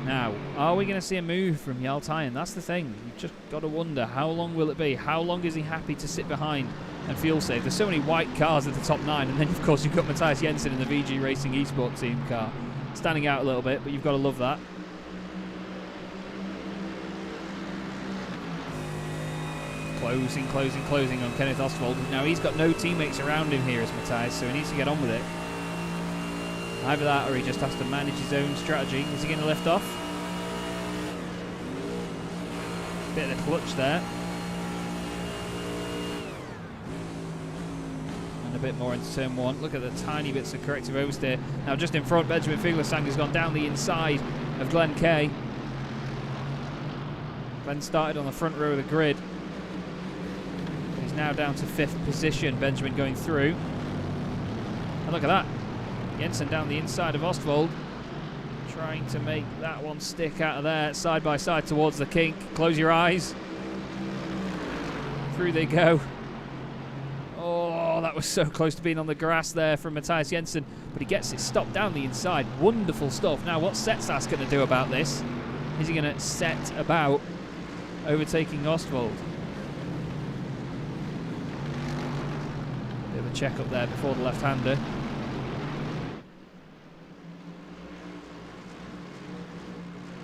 Now, are we going to see a move from Jarl Tyen? That's the thing. You've just got to wonder, how long will it be? How long is he happy to sit behind and fuel save? There's so many white cars at the top 9, and then, of course, you've got Matthias Jensen in the VG Racing Esport team car. Standing out a little bit, but you've got to love that. Closing, closing, closing on Kenneth Ostwald. Now, he's got no teammates around him here as Matthias, so he needs to get on with it. Either that or he just has to manage his own strategy. Is he going to lift off? Bit of the clutch there. And a bit more into turn 1. Look at the tiny bits of corrective oversteer. Now just in front, Benjamin Fuglesang has gone down the inside of Glenn Kay. Glenn started on the front row of the grid. He's now down to 5th position. Benjamin going through. And look at that. Jensen down the inside of Ostwald, trying to make that one stick out of there, side by side towards the kink. Close your eyes. Through they go. Oh, that was so close to being on the grass there from Matthias Jensen, but he gets it stopped down the inside. Wonderful stuff. Now, what's Setsas going to do about this? Is he going to set about overtaking Ostwald? Bit of a check up there before the left-hander.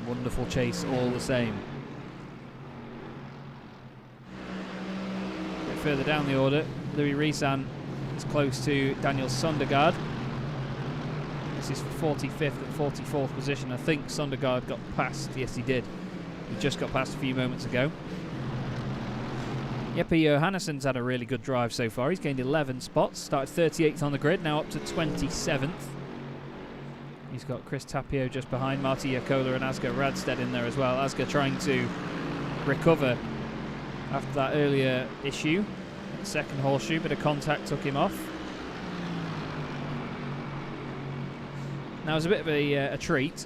Wonderful chase all the same. A bit further down the order, Louis Risan is close to Daniel Sondergaard. This is 45th and 44th position. I think Sondergaard got past. Yes, he did. He just got past a few moments ago. Jeppe Johannesson's had a really good drive so far. He's gained 11 spots. Started 38th on the grid, now up to 27th. He's got Chris Tapio just behind, Marty Jakola and Asger Radstedt in there as well. Asger trying to recover after that earlier issue. The second horseshoe, bit of contact took him off. Now, as a bit of a treat,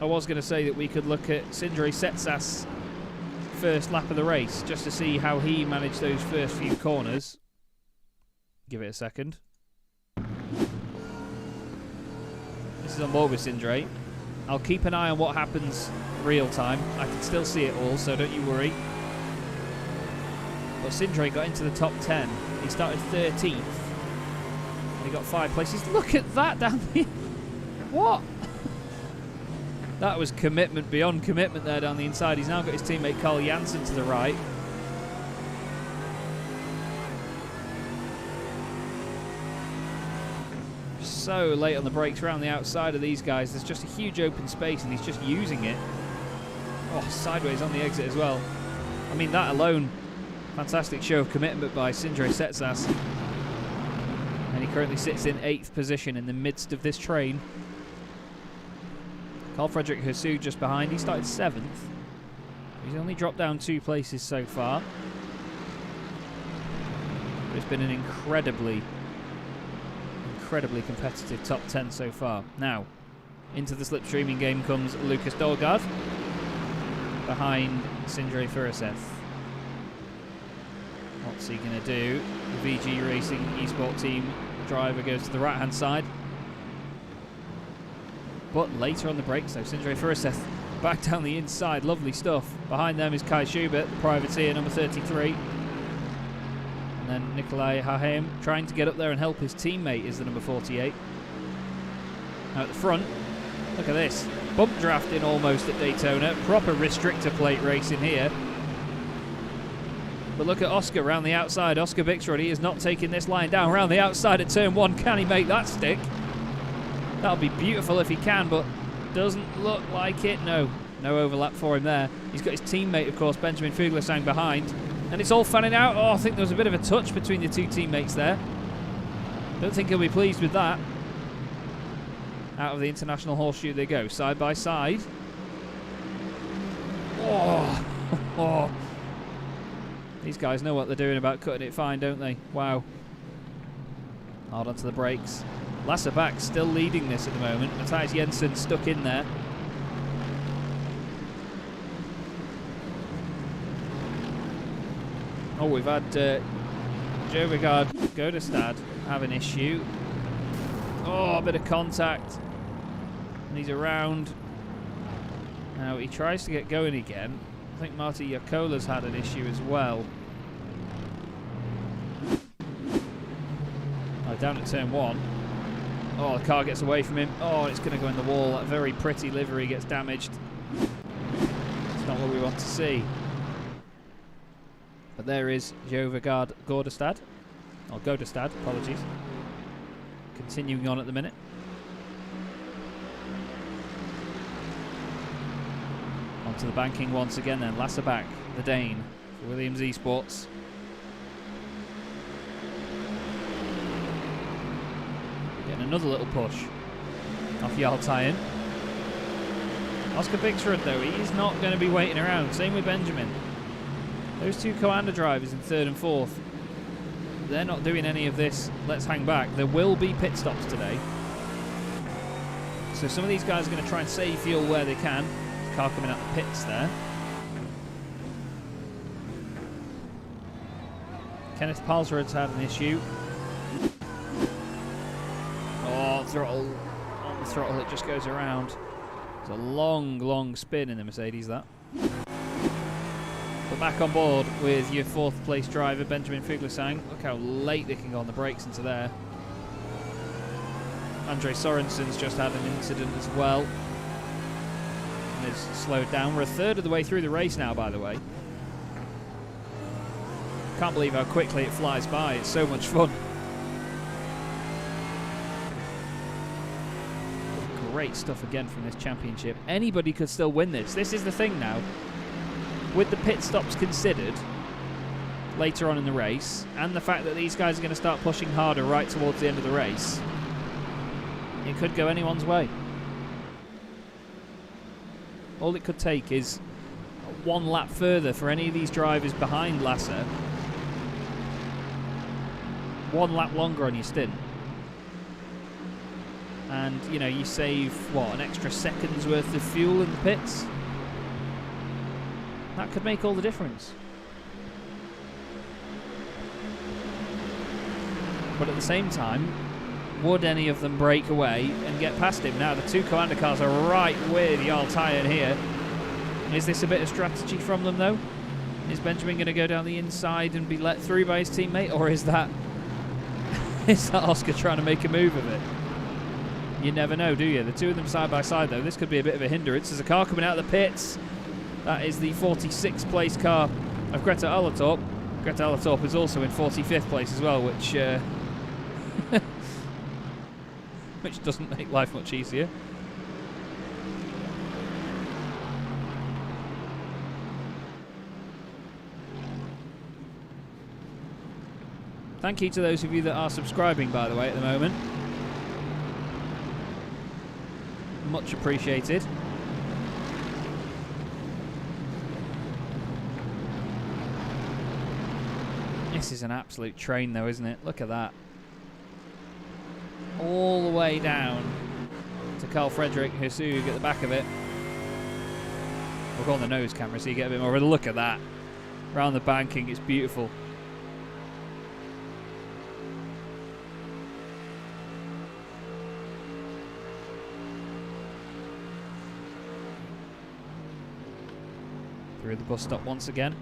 I was going to say that we could look at Sindre Setsas' first lap of the race, just to see how he managed those first few corners. Give it a second. This is on board with Sindre. I'll keep an eye on what happens real time. I can still see it all, so don't you worry. But Sindre got into the top 10. He started 13th. And he got 5 places. Look at that down the... What? That was commitment beyond commitment there down the inside. He's now got his teammate Carl Janssen to the right. so late on the brakes around the outside of these guys. There's just a huge open space and he's just using it. Oh, sideways on the exit as well. I mean, that alone, fantastic show of commitment by Sindre Setsas. And he currently sits in 8th position in the midst of this train. Carl Frederick Hussu just behind. He started 7th. He's only dropped down 2 places so far. But it's been an incredibly competitive top 10 so far. Now, into the slipstreaming game comes Lucas Dolgard behind Sindre Furuseth. What's he going to do? The VG Racing eSport team driver goes to the right-hand side. But later on the brakes, though, Sindre Furuseth back down the inside. Lovely stuff. Behind them is Kai Schubert, the privateer, number 33. And then Nikolai Haheim trying to get up there and help his teammate is the number 48. Now at the front, look at this. Bump drafting almost at Daytona. Proper restrictor plate racing here. But look at Oscar around the outside. Oscar Bixrod, he is not taking this line down. Around the outside at turn 1. Can he make that stick? That'll be beautiful if he can, but doesn't look like it. No overlap for him there. He's got his teammate, of course, Benjamin Fuglesang behind. And it's all fanning out. Oh, I think there was a bit of a touch between the 2 teammates there. Don't think he'll be pleased with that. Out of the International Horseshoe they go, side by side. Oh. These guys know what they're doing about cutting it fine, don't they? Wow. Hard onto the brakes. Lasserbach still leading this at the moment. Matthias Jensen stuck in there. Oh, we've had Jovigard Godestad have an issue. Oh, a bit of contact. And he's around. Now he tries to get going again. I think Marty Yakola's had an issue as well. Oh, down at turn 1. Oh, the car gets away from him. Oh, it's going to go in the wall. That very pretty livery gets damaged. It's not what we want to see. But there is Jovigard Godestad. Or Godestad, apologies. Continuing on at the minute. Onto the banking once again then. Lasserbach, the Dane, for Williams Esports. Getting another little push off Jarl Tyen. Oscar Bixrud, though, he's not going to be waiting around. Same with Benjamin. Those 2 Coanda drivers in 3rd and 4th, they're not doing any of this. Let's hang back. There will be pit stops today. So some of these guys are going to try and save fuel where they can. Car coming out the pits there. Kenneth Palsrud's had an issue. Oh, throttle. On the throttle, it just goes around. It's a long spin in the Mercedes, that. But back on board with your 4th place driver, Benjamin Fuglesang. Look how late they can go on the brakes into there. Andre Sorensen's just had an incident as well. And is slowed down. We're a 1/3 of the way through the race now, by the way. Can't believe how quickly it flies by. It's so much fun. Great stuff again from this championship. Anybody could still win this. This is the thing now. With the pit stops considered later on in the race, and the fact that these guys are going to start pushing harder right towards the end of the race, it could go anyone's way. All it could take is 1 lap further for any of these drivers behind Lasser. 1 lap longer on your stint. And, you know, you save, what, an extra second's worth of fuel in the pits? That could make all the difference. But at the same time, would any of them break away and get past him? Now the 2 Coanda cars are right with Jarl Tyen here. Is this a bit of strategy from them, though? Is Benjamin going to go down the inside and be let through by his teammate? Or is that Oscar trying to make a move of it? You never know, do you? The 2 of them side by side, though. This could be a bit of a hindrance. There's a car coming out of the pits. That is the 46th place car of Greta Alatorp. Greta Alatorp is also in 45th place as well, which which doesn't make life much easier. Thank you to those of you that are subscribing, by the way, at the moment. Much appreciated. This is an absolute train, though, isn't it? Look at that. All the way down to Carl Frederick Husug at the back of it. We'll go on the nose camera so you get a bit more of a look at that. Around the banking, it's beautiful. Through the bus stop once again.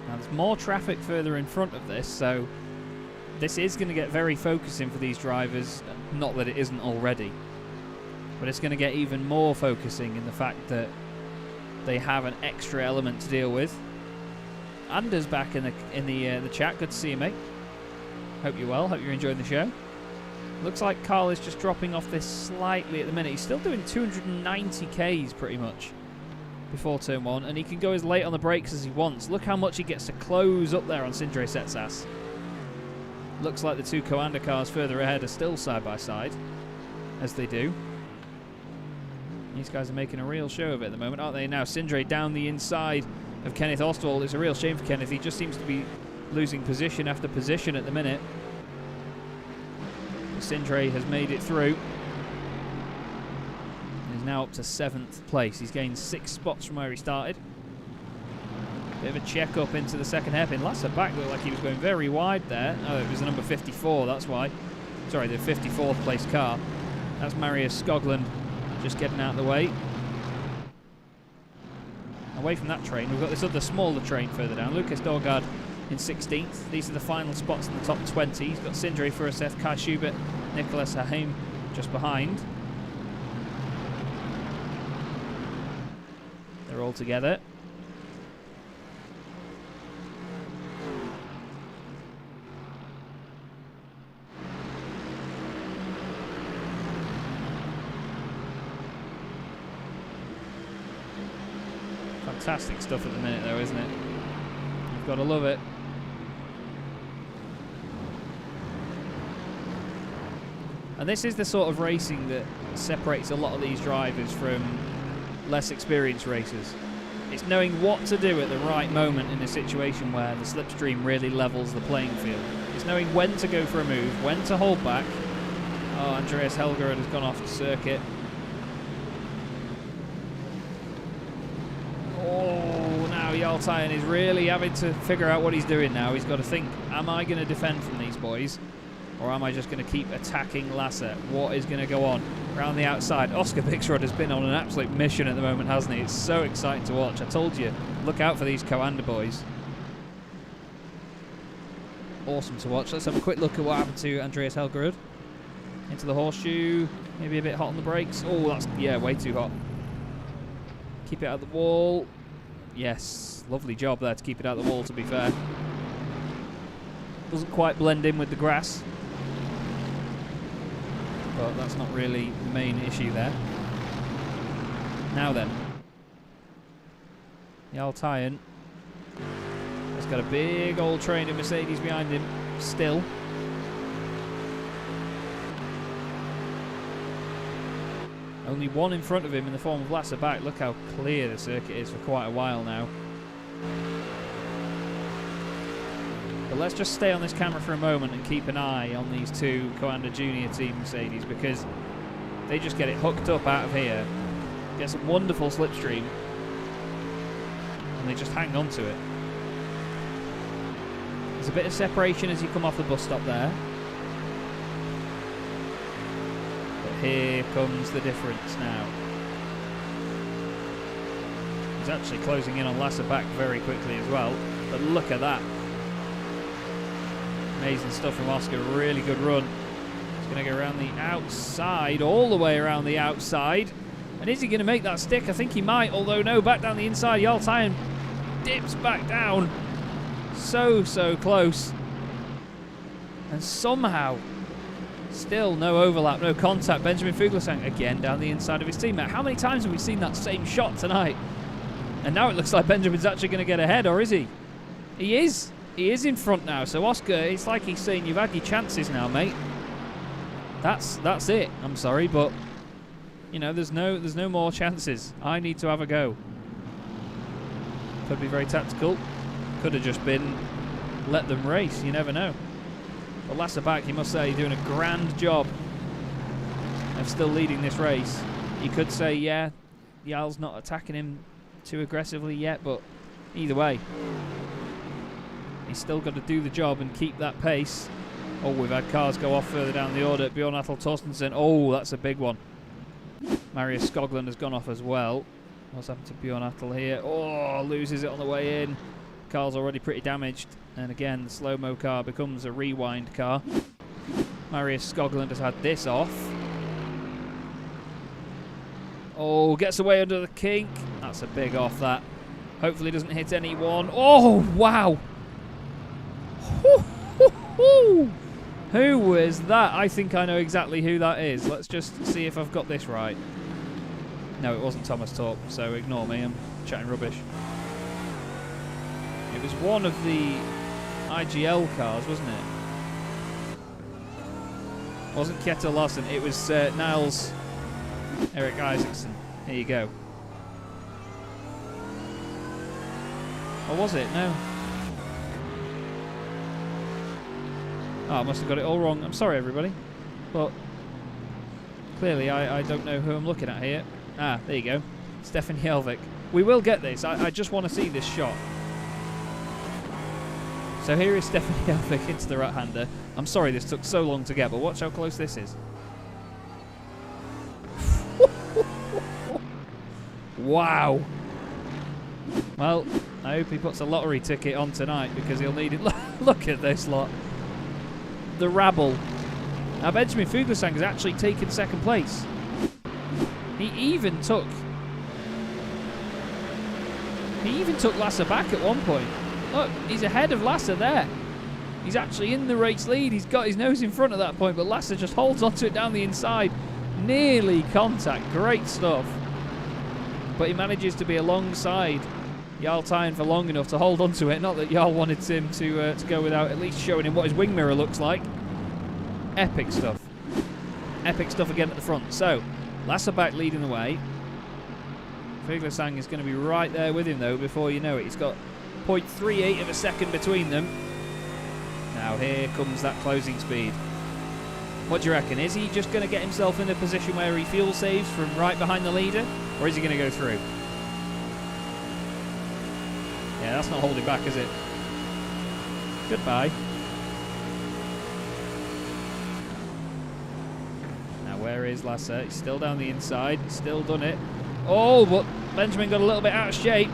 Now there's more traffic further in front of this, so this is going to get very focusing for these drivers. Not that it isn't already, but it's going to get even more focusing in the fact that they have an extra element to deal with. Anders back in the chat. Good to see you, mate. Hope you're well. Hope you're enjoying the show. Looks like Carl is just dropping off this slightly at the minute. He's still doing 290 Ks pretty much before turn 1, and he can go as late on the brakes as he wants. Look how much he gets to close up there on Sindre Setsas. Looks like the two Coanda cars further ahead are still side by side, as they do. These guys are making a real show of it at the moment, aren't they? Now Sindre down the inside of Kenneth Ostwald. It's a real shame for Kenneth. He just seems to be losing position after position at the minute. Sindre has made it through. He's now up to 7th place. He's gained 6 spots from where he started. Bit of a check up into the second hairpin. Lasse back looked like he was going very wide there. Oh, it was the number 54, that's why. Sorry, the 54th place car. That's Marius Skoglund just getting out of the way. Away from that train, we've got this other smaller train further down. Lucas Dorgard in 16th. These are the final spots in the top 20. He's got Sindre Furuseth, Kai Schubert, Nicholas Haim just behind. They're all together. Fantastic stuff at the minute though, isn't it? You've got to love it. And this is the sort of racing that separates a lot of these drivers from less experienced racers. It's knowing what to do at the right moment in a situation where the slipstream really levels the playing field. It's knowing when to go for a move, when to hold back. Oh, Andreas Helgerud has gone off the circuit. Oh, now Yaltayan is really having to figure out what he's doing now. He's got to think, am I going to defend from these boys? Or am I just going to keep attacking Lasse? What is going to go on around the outside? Oscar Bixrod has been on an absolute mission at the moment, hasn't he? It's so exciting to watch. I told you, look out for these Coanda boys. Awesome to watch. Let's have a quick look at what happened to Andreas Helgerud. Into the horseshoe. Maybe a bit hot on the brakes. Oh, that's, yeah, way too hot. Keep it out of the wall. Yes, lovely job there to keep it out of the wall, to be fair. Doesn't quite blend in with the grass. But that's not really the main issue there. Now then. Yaltayan has got a big old train of Mercedes behind him still. Only one in front of him in the form of Lasse back. Look how clear the circuit is for quite a while now. But let's just stay on this camera for a moment and keep an eye on these two Coanda Junior Team Mercedes, because they just get it hooked up out of here, get some wonderful slipstream, and they just hang on to it. There's a bit of separation as you come off the bus stop there. But here comes the difference now. He's actually closing in on Lasse back very quickly as well, but look at that. Amazing stuff from Oscar, really good run. He's going to go around the outside, all the way around the outside. And is he going to make that stick? I think he might, although no, back down the inside. Yaltayan dips back down. So close. And somehow, still no overlap, no contact. Benjamin Fuglsang again down the inside of his teammate. How many times have we seen that same shot tonight? And now it looks like Benjamin's actually going to get ahead, or is he? He is. He is in front now. So Oscar, it's like he's saying, you've had your chances now, mate. That's it. I'm sorry, but you know, there's no more chances. I need to have a go. Could be very tactical. Could have just been let them race. You never know. But Lasserbach, you must say, doing a grand job of still leading this race. You could say, yeah, Jarl's not attacking him too aggressively yet, but either way, he's still got to do the job and keep that pace. Oh, we've had cars go off further down the order. Bjorn Attel Torstensen. Oh, that's a big one. Marius Skoglund has gone off as well. What's happened to Bjorn Attel here? Oh, loses it on the way in. Car's already pretty damaged. And again, the slow-mo car becomes a rewind car. Marius Skoglund has had this off. Oh, gets away under the kink. That's a big off, that. Hopefully doesn't hit anyone. Oh, wow. Who is that? I think I know exactly who that is. Let's just see if I've got this right. No, it wasn't Thomas Torp, so ignore me. I'm chatting rubbish. It was one of the IGL cars, wasn't it? It wasn't Kjetil Larsen. It was Niles Erik Isaacson. Here you go. Or was it? No. Oh, I must have got it all wrong. I'm sorry, everybody. But clearly I don't know who I'm looking at here. Ah, there you go. Stefan Jelvik. We will get this. I just want to see this shot. So here is Stefan Jelvik into the right-hander. I'm sorry this took so long to get, but watch how close this is. Wow. Well, I hope he puts a lottery ticket on tonight because he'll need it. Look at this lot. The rabble. Now Benjamin Fuglsang has actually taken second place. He even took Lasse back at one point. Look, he's ahead of Lasse there. He's actually in the race lead. He's got his nose in front at that point, but Lasse just holds onto it down the inside. Nearly contact. Great stuff. But he manages to be alongside Jarl Tyne for long enough to hold onto it. Not that Jarl wanted him to go without at least showing him what his wing mirror looks like. Epic stuff. Epic stuff again at the front. So, Lasserbach leading the way. Fuglsang is going to be right there with him, though, before you know it. He's got 0.38 of a second between them. Now here comes that closing speed. What do you reckon? Is he just going to get himself in a position where he fuel saves from right behind the leader? Or is he going to go through? Yeah, that's not holding back, is it? Goodbye. Now where is Lasse? He's still down the inside. He's still done it. Oh, but Benjamin got a little bit out of shape.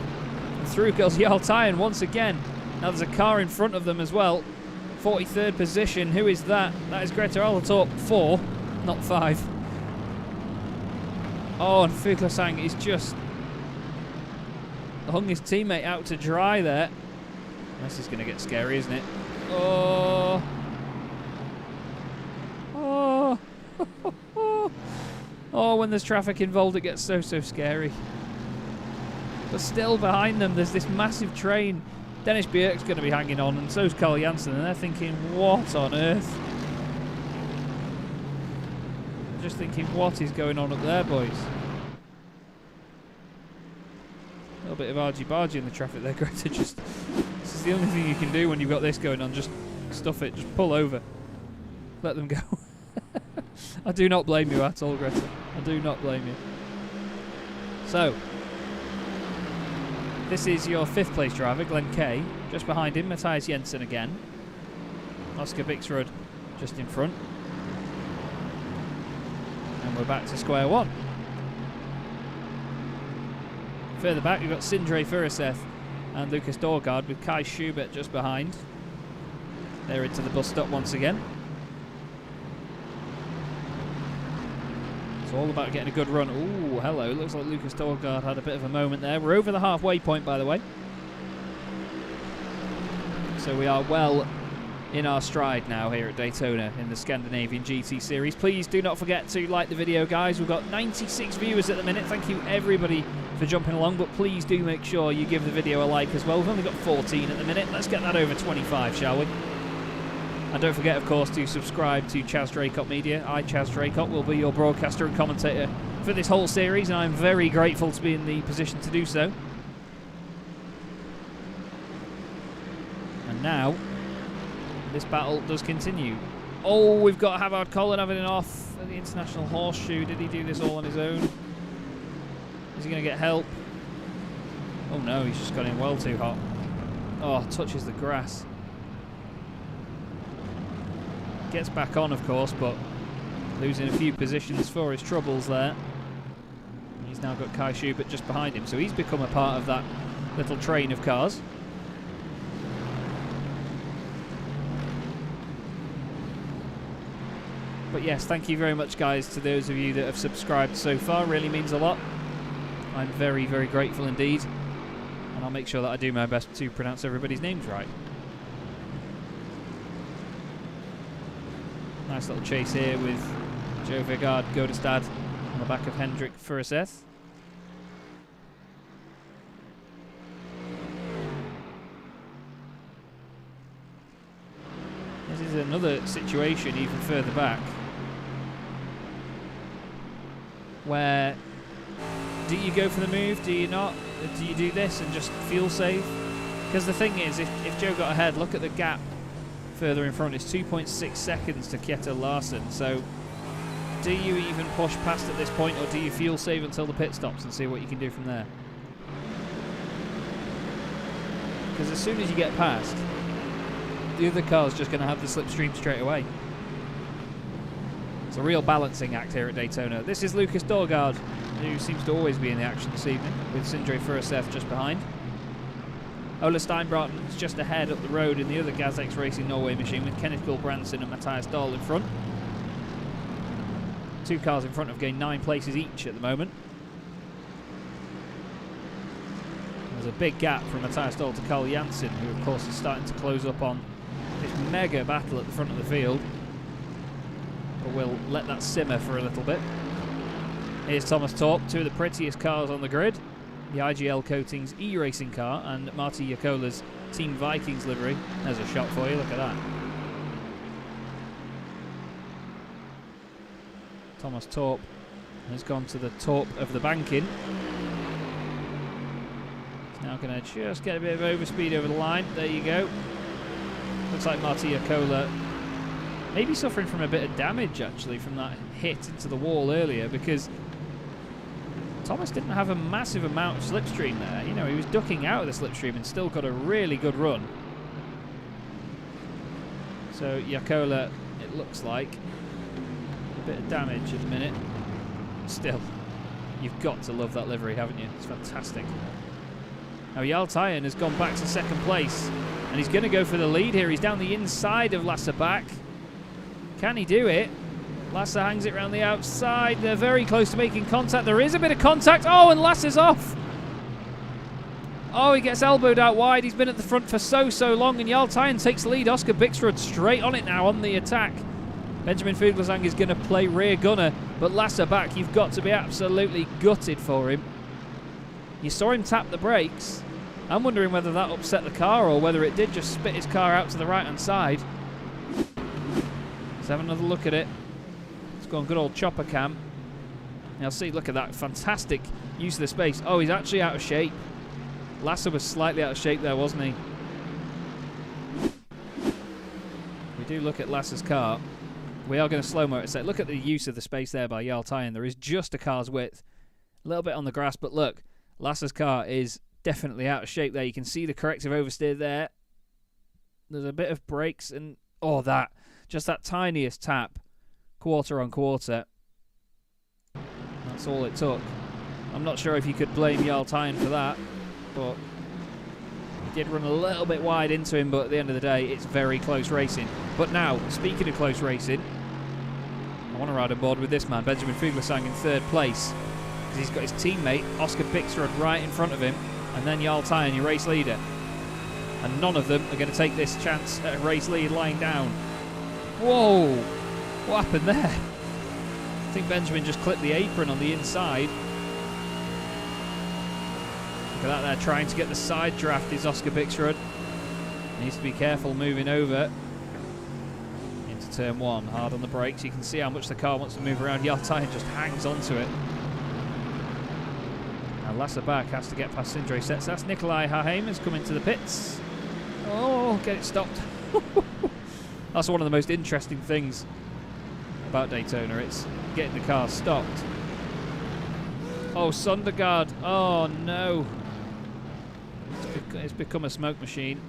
And through goes Jarl Tyne once again. Now there's a car in front of them as well. 43rd position. Who is that? That is Greta Aldertorp. 4, not 5. Oh, and Fuglsang is just hung his teammate out to dry there. This is going to get scary, isn't it? Oh. Oh. Oh, when there's traffic involved, it gets so scary. But still behind them, there's this massive train. Dennis Bjerk's going to be hanging on, and so's Carl Janssen, and they're thinking, what on earth? They're just thinking, what is going on up there, boys? A little bit of argy-bargy in the traffic there, Greta. This is the only thing you can do when you've got this going on. Just stuff it. Just pull over. Let them go. I do not blame you at all, Greta. I do not blame you. So, this is your 5th place driver, Glenn Kay. Just behind him, Matthias Jensen again. Oscar Bixrud just in front. And we're back to square one. Further back, we've got Sindre Furuseth and Lucas Dorgaard with Kai Schubert just behind. They're into the bus stop once again. It's all about getting a good run. Ooh, hello. Looks like Lucas Dorgaard had a bit of a moment there. We're over the halfway point, by the way. So we are well in our stride now here at Daytona in the Scandinavian GT Series. Please do not forget to like the video, guys. We've got 96 viewers at the minute. Thank you everybody for jumping along, but please do make sure you give the video a like as well. We've only got 14 at the minute. Let's get that over 25, shall we? And don't forget, of course, to subscribe to Chaz Draycott Media. I, Chaz Draycott, will be your broadcaster and commentator for this whole series, and I'm very grateful to be in the position to do so. And now, this battle does continue. Oh, we've got Havard Collin having it off at the International Horseshoe. Did he do this all on his own? Is he going to get help? Oh no, he's just got in well too hot. Oh, touches the grass. Gets back on, of course, but losing a few positions for his troubles there. He's now got Kai Schubert just behind him, so he's become a part of that little train of cars. But yes, thank you very much, guys, to those of you that have subscribed so far. Really means a lot. I'm very, very grateful indeed. And I'll make sure that I do my best to pronounce everybody's names right. Nice little chase here with Joe Vigard Godestad on the back of Hendrik Furuseth. This is another situation even further back where do you go for the move, do you not? Do you do this and just feel safe? Because the thing is, if Joe got ahead, look at the gap further in front. It's 2.6 seconds to Kjetil Larsen. So do you even push past at this point, or do you feel safe until the pit stops and see what you can do from there? Because as soon as you get past, the other car's just going to have the slipstream straight away. It's a real balancing act here at Daytona. This is Lucas Dorgaard, who seems to always be in the action this evening, with Sindre Furuseth just behind. Ola Steinbratten's just ahead up the road in the other Gazx Racing Norway machine, with Kenneth Gulbrandsen and Matthias Dahl in front. Two cars in front have gained 9 places each at the moment. There's a big gap from Matthias Dahl to Carl Janssen, who of course is starting to close up on this mega battle at the front of the field. But we'll let that simmer for a little bit. Here's Thomas Torp, two of the prettiest cars on the grid. The IGL Coatings E-Racing car and Marty Jakola's Team Vikings livery. There's a shot for you, look at that. Thomas Torp has gone to the top of the banking. He's now going to just get a bit of overspeed over the line. There you go. Looks like Marty Jakola maybe suffering from a bit of damage, actually, from that hit into the wall earlier, because Thomas didn't have a massive amount of slipstream there. You know, he was ducking out of the slipstream and still got a really good run. So Jakola, it looks like, a bit of damage at the minute. Still, you've got to love that livery, haven't you? It's fantastic. Now Jarl Tyen has gone back to second place, and he's going to go for the lead here. He's down the inside of Lasse back. Can he do it? Lasse hangs it around the outside. They're very close to making contact. There is a bit of contact. Oh, and Lasse's off. Oh, he gets elbowed out wide. He's been at the front for so long, and Jarl Tyen takes the lead. Oscar Bixrud straight on it now on the attack. Benjamin Fuglesang is going to play rear gunner, but Lasse back, you've got to be absolutely gutted for him. You saw him tap the brakes. I'm wondering whether that upset the car or whether it did just spit his car out to the right-hand side. Let's have another look at it. It's gone good old chopper cam. Now see, look at that fantastic use of the space. Oh, he's actually out of shape. Lasse was slightly out of shape there, wasn't he? We do look at Lasse's car. We are going to slow-mo it a sec. Look at the use of the space there by Jarl Tyen. There is just a car's width. A little bit on the grass, but look, Lasse's car is definitely out of shape there. You can see the corrective oversteer there. There's a bit of brakes and, oh, that. Just that tiniest tap. Quarter on quarter. That's all it took. I'm not sure if you could blame Jarl Tyen for that, but he did run a little bit wide into him, but at the end of the day, it's very close racing. But now, speaking of close racing, I want to ride on board with this man, Benjamin Fuglesang in third place, because he's got his teammate, Oscar Bixrud, right in front of him, and then Jarl Tyen, your race leader. and none of them are going to take this chance at a race lead lying down. Whoa! What happened there? I think Benjamin just clipped the apron on the inside. Look at that there, trying to get the side draft is Oscar Bixrud. Needs to be careful moving over into turn 1. Hard on the brakes. You can see how much the car wants to move around. Yartayan just hangs onto it. Now Lasserbach has to get past Sindre Setsas. Nikolai Haheim has come into the pits. Oh, get it stopped. That's one of the most interesting things about Daytona. It's getting the car stopped. Oh, Sondergaard. Oh, no. It's become a smoke machine.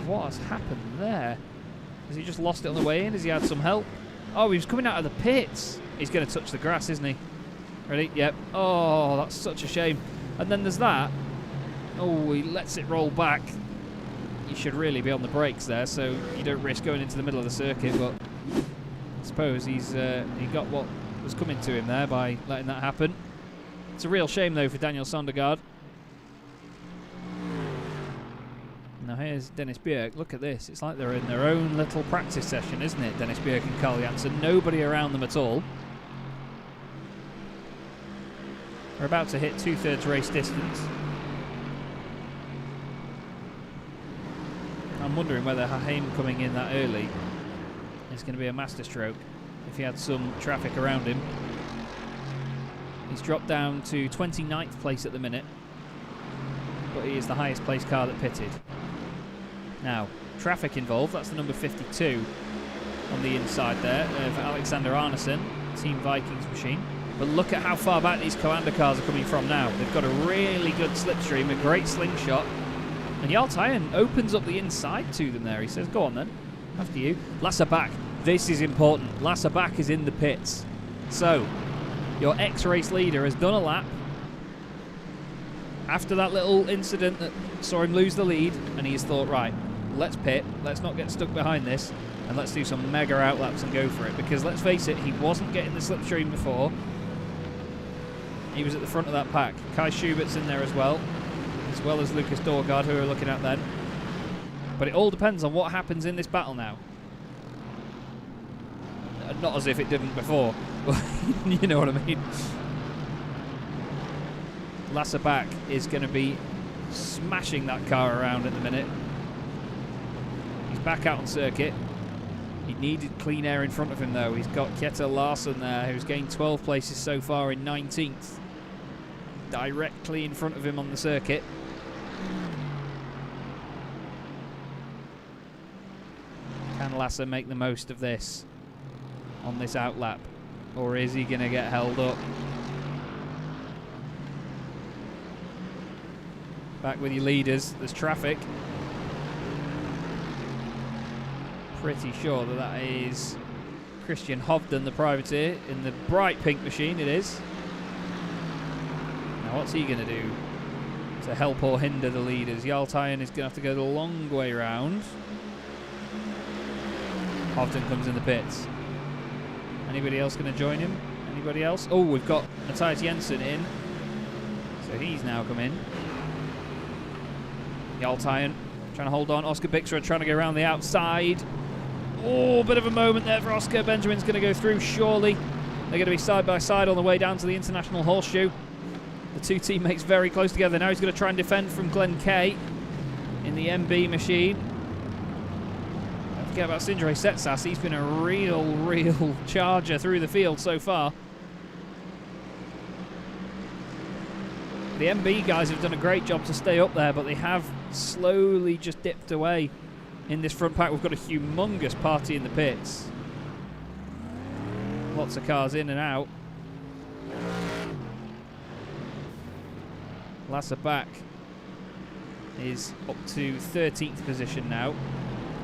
What has happened there? Has he just lost it on the way in? Has he had some help? Oh, he was coming out of the pits. He's going to touch the grass, isn't he? Ready? Yep. Oh, that's such a shame. And then there's that. Oh, he lets it roll back. You should really be on the brakes there, so you don't risk going into the middle of the circuit, but I suppose he got what was coming to him there by letting that happen. It's a real shame, though, for Daniel Sondergaard. Now here's Dennis Bjerg. Look at this. It's like they're in their own little practice session, isn't it? Dennis Bjerg and Carl Janssen. Nobody around them at all. We're about to hit 2/3 race distance. I'm wondering whether Haheim coming in that early is going to be a masterstroke if he had some traffic around him. He's dropped down to 29th place at the minute, but he is the highest placed car that pitted. Now, traffic involved, that's the number 52 on the inside there of Alexander Arnesen, Team Vikings machine. But look at how far back these Coanda cars are coming from now. They've got a really good slipstream, a great slingshot. And Yartayan opens up the inside to them there. He says, go on then, after you. Lasserbach, this is important. Lasserbach is in the pits. So, your ex-race leader has done a lap after that little incident that saw him lose the lead, and he's thought, right, let's pit, let's not get stuck behind this, and let's do some mega outlaps and go for it. Because let's face it, he wasn't getting the slipstream before. He was at the front of that pack. Kai Schubert's in there as well as Lucas Dorgaard, who we're looking at then. But it all depends on what happens in this battle now. Not as if it didn't before, but you know what I mean. Lasserbach is going to be smashing that car around at the minute. He's back out on circuit. He needed clean air in front of him, though. He's got Kjetil Larsen there, who's gained 12 places so far in 19th. Directly in front of him on the circuit. Can Lasse make the most of this on this outlap? Or is he going to get held up? Back with your leaders. There's traffic. Pretty sure that that is Christian Hovden, the privateer, in the bright pink machine. It is. Now what's he going to do to help or hinder the leaders? Yartayan is going to have to go the long way round. Hovden comes in the pits. Anybody else going to join him? Anybody else? Oh, we've got Matthias Jensen in. So he's now come in. Yartayan trying to hold on. Oscar Bixrud trying to go around the outside. Oh, bit of a moment there for Oscar. Benjamin's going to go through, surely. They're going to be side by side on the way down to the International Horseshoe. The two teammates very close together. Now he's going to try and defend from Glenn Kay in the MB machine. Don't forget about Sindre Setsas. He's been a real charger through the field so far. The MB guys have done a great job to stay up there, but they have slowly just dipped away in this front pack. We've got a humongous party in the pits. Lots of cars in and out. Lasserbach is up to 13th position now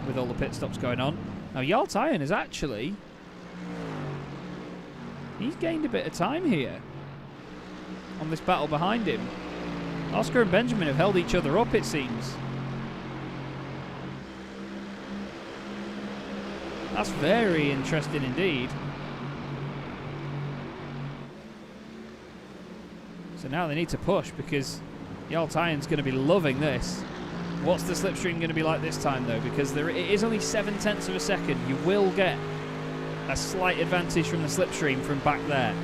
with all the pit stops going on. Now Yartayan is actually... he's gained a bit of time here on this battle behind him. Oscar and Benjamin have held each other up, it seems. That's very interesting indeed. So now they need to push, because Yartayan's going to be loving this. What's the slipstream going to be like this time, though? Because it is only 0.7 of a second. You will get a slight advantage from the slipstream from back there.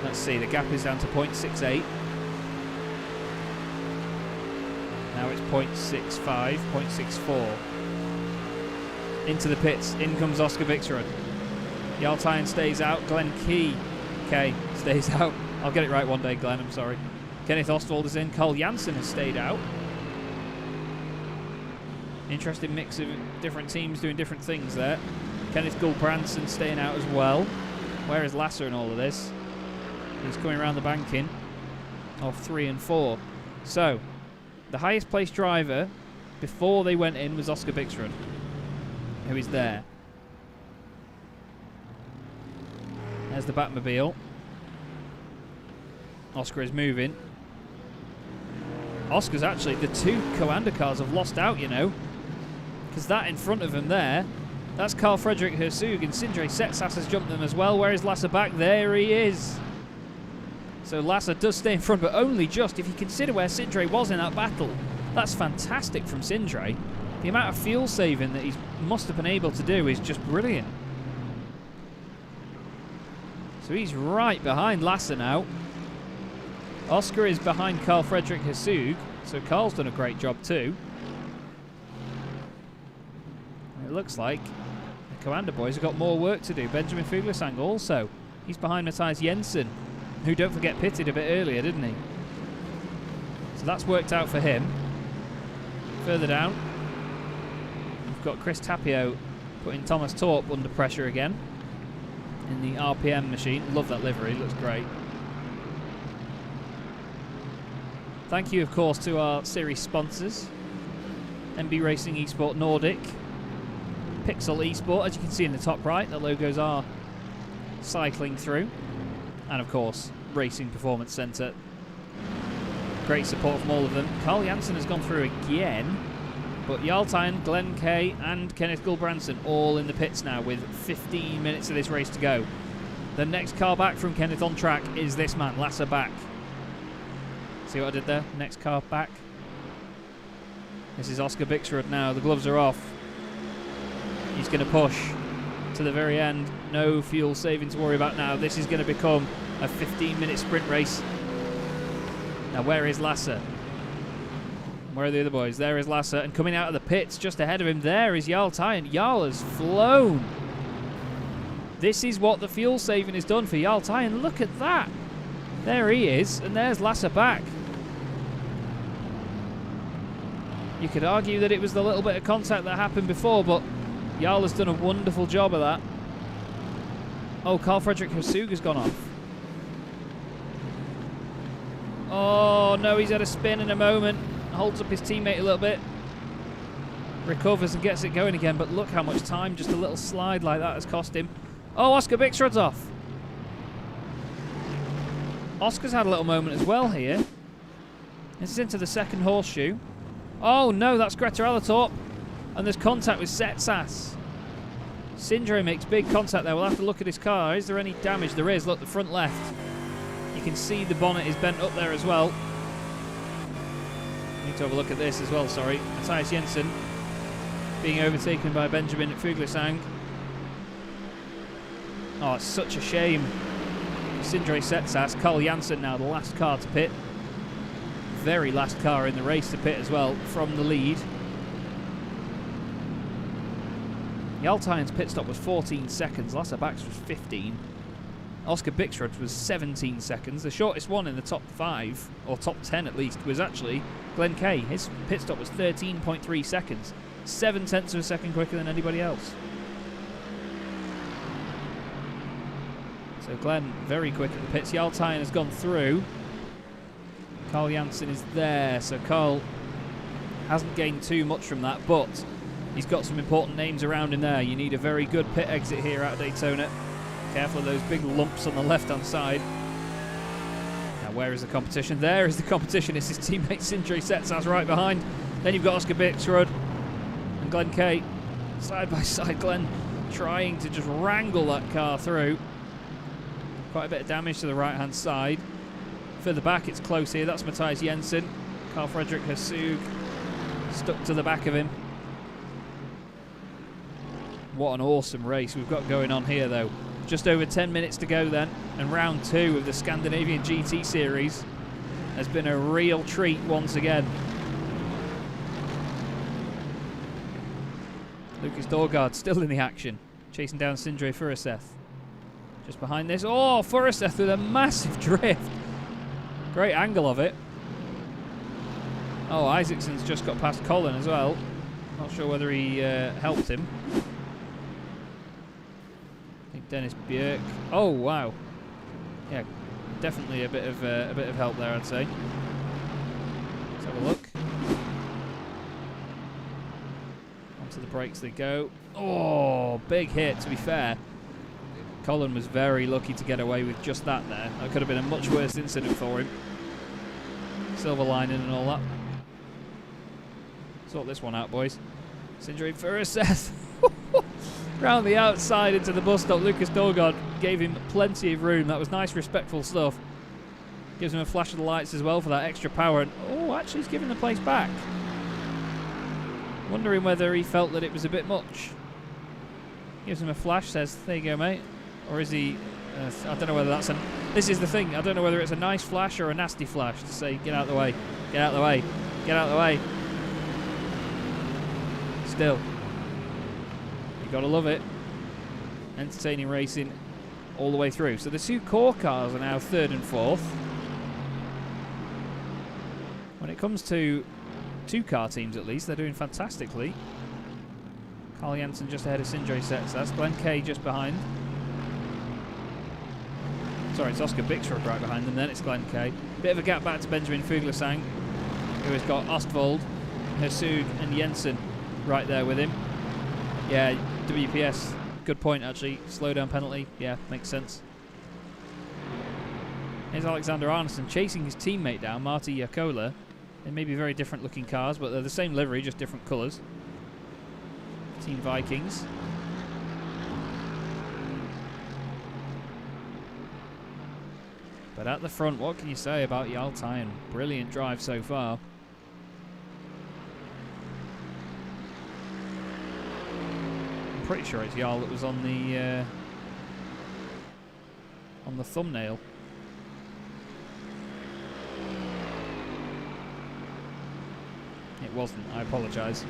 Let's see, the gap is down to 0.68. Now it's 0.65, 0.64. Into the pits, in comes Oscar Bixrud. Jarl Tyen stays out, Glenn Key stays out. I'll get it right one day, Glenn, I'm sorry. Kenneth Ostwald is in, Carl Jansen has stayed out. Interesting mix of different teams doing different things there. Kenneth Gulbrandsen staying out as well. Where is Lasser in all of this? He's coming around the banking of 3 and 4. So, the highest placed driver before they went in was Oscar Bixrud, who is there. There's the Batmobile. Oscar is moving. Oscar's actually, the two Coanda cars have lost out, you know, because that in front of him there, that's Carl Fredrik Hersug, and Sindre Setsas has jumped them as well. Where is Lasser back? There he is. So Lasser does stay in front, but only just. If you consider where Sindre was in that battle, that's fantastic from Sindre. The amount of fuel saving that he must have been able to do is just brilliant. So he's right behind Lasser now. Oscar is behind Carl Fredrik Hersug, so Carl's done a great job too. It looks like the Coanda boys have got more work to do. Benjamin Fuglesang also. He's behind Matthias Jensen, who, don't forget, pitted a bit earlier, didn't he? So that's worked out for him. Further down, we've got Chris Tapio putting Thomas Torp under pressure again in the RPM machine. Love that livery, looks great. Thank you, of course, to our series sponsors. MB Racing Esport Nordic, Pixel Esport, as you can see in the top right, the logos are cycling through. And of course, Racing Performance Centre. Great support from all of them. Carl Jansen has gone through again, but Jarl Tyen, Glenn Kay and Kenneth Gulbrandsen all in the pits now with 15 minutes of this race to go. The next car back from Kenneth on track is this man, Lasser back. See what I did there? Next car back. This is Oscar Bixrud now. The gloves are off. He's going to push to the very end. No fuel saving to worry about now. This is going to become a 15-minute sprint race. Now, where is Lasser? Where are the other boys? There is Lasser. And coming out of the pits just ahead of him, there is Jarl Tyen. Jarl has flown. This is what the fuel saving has done for Jarl Tyen. Look at that. There he is. And there's Lasser back. You could argue that it was the little bit of contact that happened before, but Jarl has done a wonderful job of that. Oh, Carl Fredrik Hersug has gone off. Oh, no, he's had a spin in a moment. Holds up his teammate a little bit. Recovers and gets it going again, but look how much time just a little slide like that has cost him. Oh, Oscar Bixrud's off. Oscar's had a little moment as well here. This is into the second horseshoe. Oh, no, that's Greta Alatorp. And there's contact with Setsas. Sindre makes big contact there. We'll have to look at his car. Is there any damage? There is. Look, the front left. You can see the bonnet is bent up there as well. Need to have a look at this as well, sorry. Matthias Jensen being overtaken by Benjamin Fuglesang. Oh, it's such a shame. Sindre Setsas. Carl Jansen now the last car to pit. Very last car in the race to pit as well from the lead. Jarl Tyen's pit stop was 14 seconds. Lasser Bax was 15. Oscar Bixrud was 17 seconds. The shortest one in the top 5, or top 10 at least, was actually Glenn Kay. His pit stop was 13.3 seconds. 0.7 of a second quicker than anybody else. So Glenn very quick at the pits. Jarl Tyen has gone through. Carl Jansen is there, so Carl hasn't gained too much from that, but he's got some important names around him there. You need a very good pit exit here out of Daytona. Careful of those big lumps on the left-hand side. Now, where is the competition? There is the competition. It's his teammate Sindre Setsas right behind. Then you've got Oscar Bixrud and Glenn Kay. Side by side, Glenn trying to just wrangle that car through. Quite a bit of damage to the right-hand side. Further back, it's close here. That's Matthias Jensen. Carl Fredrik Hesug stuck to the back of him. What an awesome race we've got going on here, though. Just over 10 minutes to go then, and round 2 of the Scandinavian GT Series has been a real treat once again. Lucas Dorgaard still in the action, chasing down Sindre Furuseth. Just behind this, oh, Furuseth with a massive drift. Great angle of it. Oh, Isaacson's just got past Colin as well. Not sure whether he helped him. I think Dennis Björk. Oh wow, yeah, definitely a bit of help there, I'd say. Let's have a look. Onto the brakes they go. Oh, big hit. To be fair, Colin was very lucky to get away with just that there. That could have been a much worse incident for him. Silver lining and all that. Sort this one out, boys. Sindre Furuseth. Round the outside into the bus stop. Lucas Dorgaard gave him plenty of room. That was nice, respectful stuff. Gives him a flash of the lights as well for that extra power. And oh, actually he's giving the place back. Wondering whether he felt that it was a bit much. Gives him a flash, says, there you go, mate. Or is he... I don't know whether that's a... This is the thing. I don't know whether it's a nice flash or a nasty flash to say, get out of the way. Get out of the way. Get out of the way. Still. Gotta love it. Entertaining racing all the way through. So the 2 core cars are now 3rd and 4th. When it comes to 2-car teams, at least, they're doing fantastically. Carl Janssen just ahead of Sindre Setsas. Glenn Kay just behind. Sorry, it's Oscar Bixrud right behind them. Then it's Glenn Kay. Bit of a gap back to Benjamin Fuglesang, who has got Ostvold, Hesug, and Jensen right there with him. Yeah, WPS, good point actually. Slow down penalty, yeah, makes sense. Here's Alexander Arneson chasing his teammate down, Marty Jakola. They may be very different looking cars, but they're the same livery, just different colours. Team Vikings. But at the front, what can you say about Jarl Tyen? Brilliant drive so far. Pretty sure it's Jarl that was on the thumbnail. It wasn't, I apologise.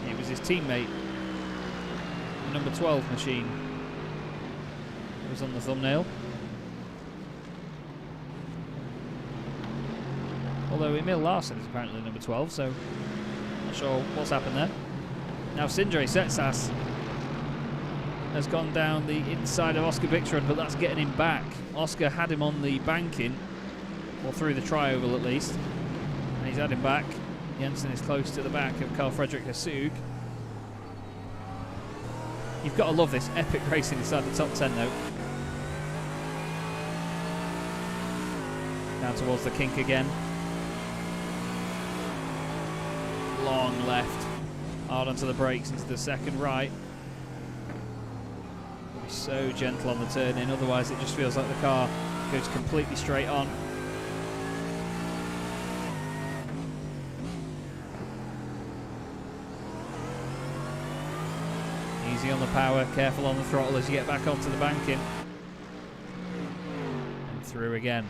It was his teammate, the number 12 machine, that was on the thumbnail. Although Emil Larsson is apparently number 12, so not sure what's happened there. Now Sindre Setsas has gone down the inside of Oscar Bixrud, but that's getting him back. Oscar had him on the banking, or through the tri-oval at least, and he's had him back. Jensen is close to the back of Carl Fredrik Hesug. You've got to love this epic racing inside the top 10 though. Down towards the kink again. Long left, hard onto the brakes into the second right. So gentle on the turn in, otherwise it just feels like the car goes completely straight on. Easy on the power, careful on the throttle as you get back onto the banking. And through again.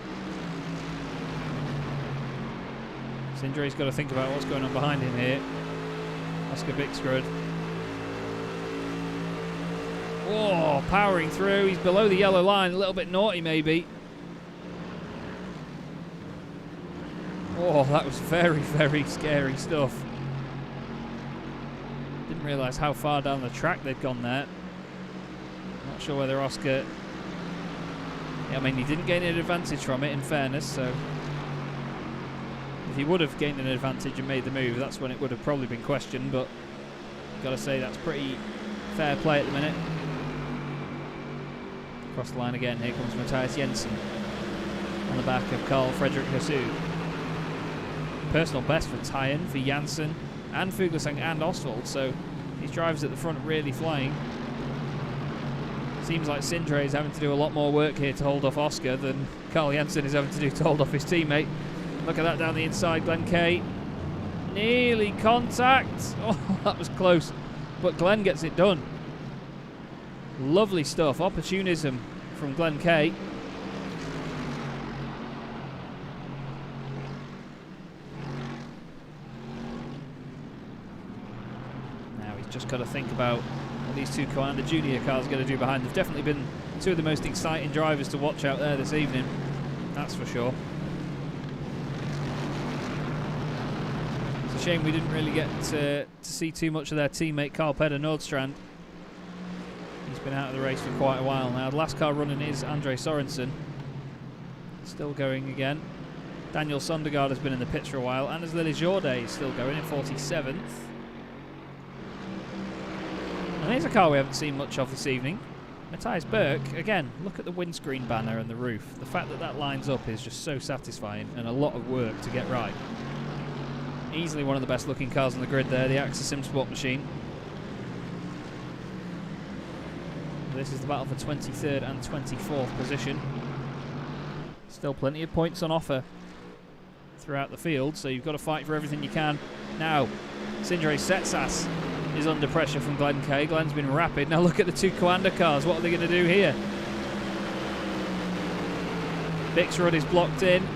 Sindre's got to think about what's going on behind him here. Oscar Bixrud. Oh, powering through. He's below the yellow line. A little bit naughty, maybe. Oh, that was very, very scary stuff. Didn't realise how far down the track they'd gone there. Not sure whether Oscar... Yeah, I mean, he didn't gain an advantage from it, in fairness, so... If he would have gained an advantage and made the move, that's when it would have probably been questioned, but... Got to say, that's pretty fair play at the minute. Across the line again, here comes Matthias Jensen on the back of Carl Fredrik Hesug. Personal best for Tyen, for Janssen, and Fuglesang and Ostvold, so these drivers at the front are really flying. Seems like Sindre is having to do a lot more work here to hold off Oscar than Carl Janssen is having to do to hold off his teammate. Look at that down the inside, Glenn Kay. Nearly contact. Oh, that was close. But Glenn gets it done. Lovely stuff. Opportunism from Glenn Kay. Now he's just got to think about what these two Commander Junior cars are going to do behind. They've definitely been two of the most exciting drivers to watch out there this evening. That's for sure. It's a shame we didn't really get to see too much of their teammate Carl Peder Nordstrand. He's been out of the race for quite a while now. The last car running is Andre Sorensen. Still going again. Daniel Sondergaard has been in the pits for a while, and as Lily Jourdain is still going in 47th. And here's a car we haven't seen much of this evening. Matthias Berg, again, look at the windscreen banner and the roof. The fact that that lines up is just so satisfying, and a lot of work to get right. Easily one of the best looking cars on the grid there, the AXA SimSport machine. This is the battle for 23rd and 24th position. Still plenty of points on offer throughout the field, so you've got to fight for everything you can. Now, Sindre Setsas is under pressure from Glenn Kay. Glenn's been rapid. Now look at the two Coanda cars. What are they going to do here? Bixrud is blocked in.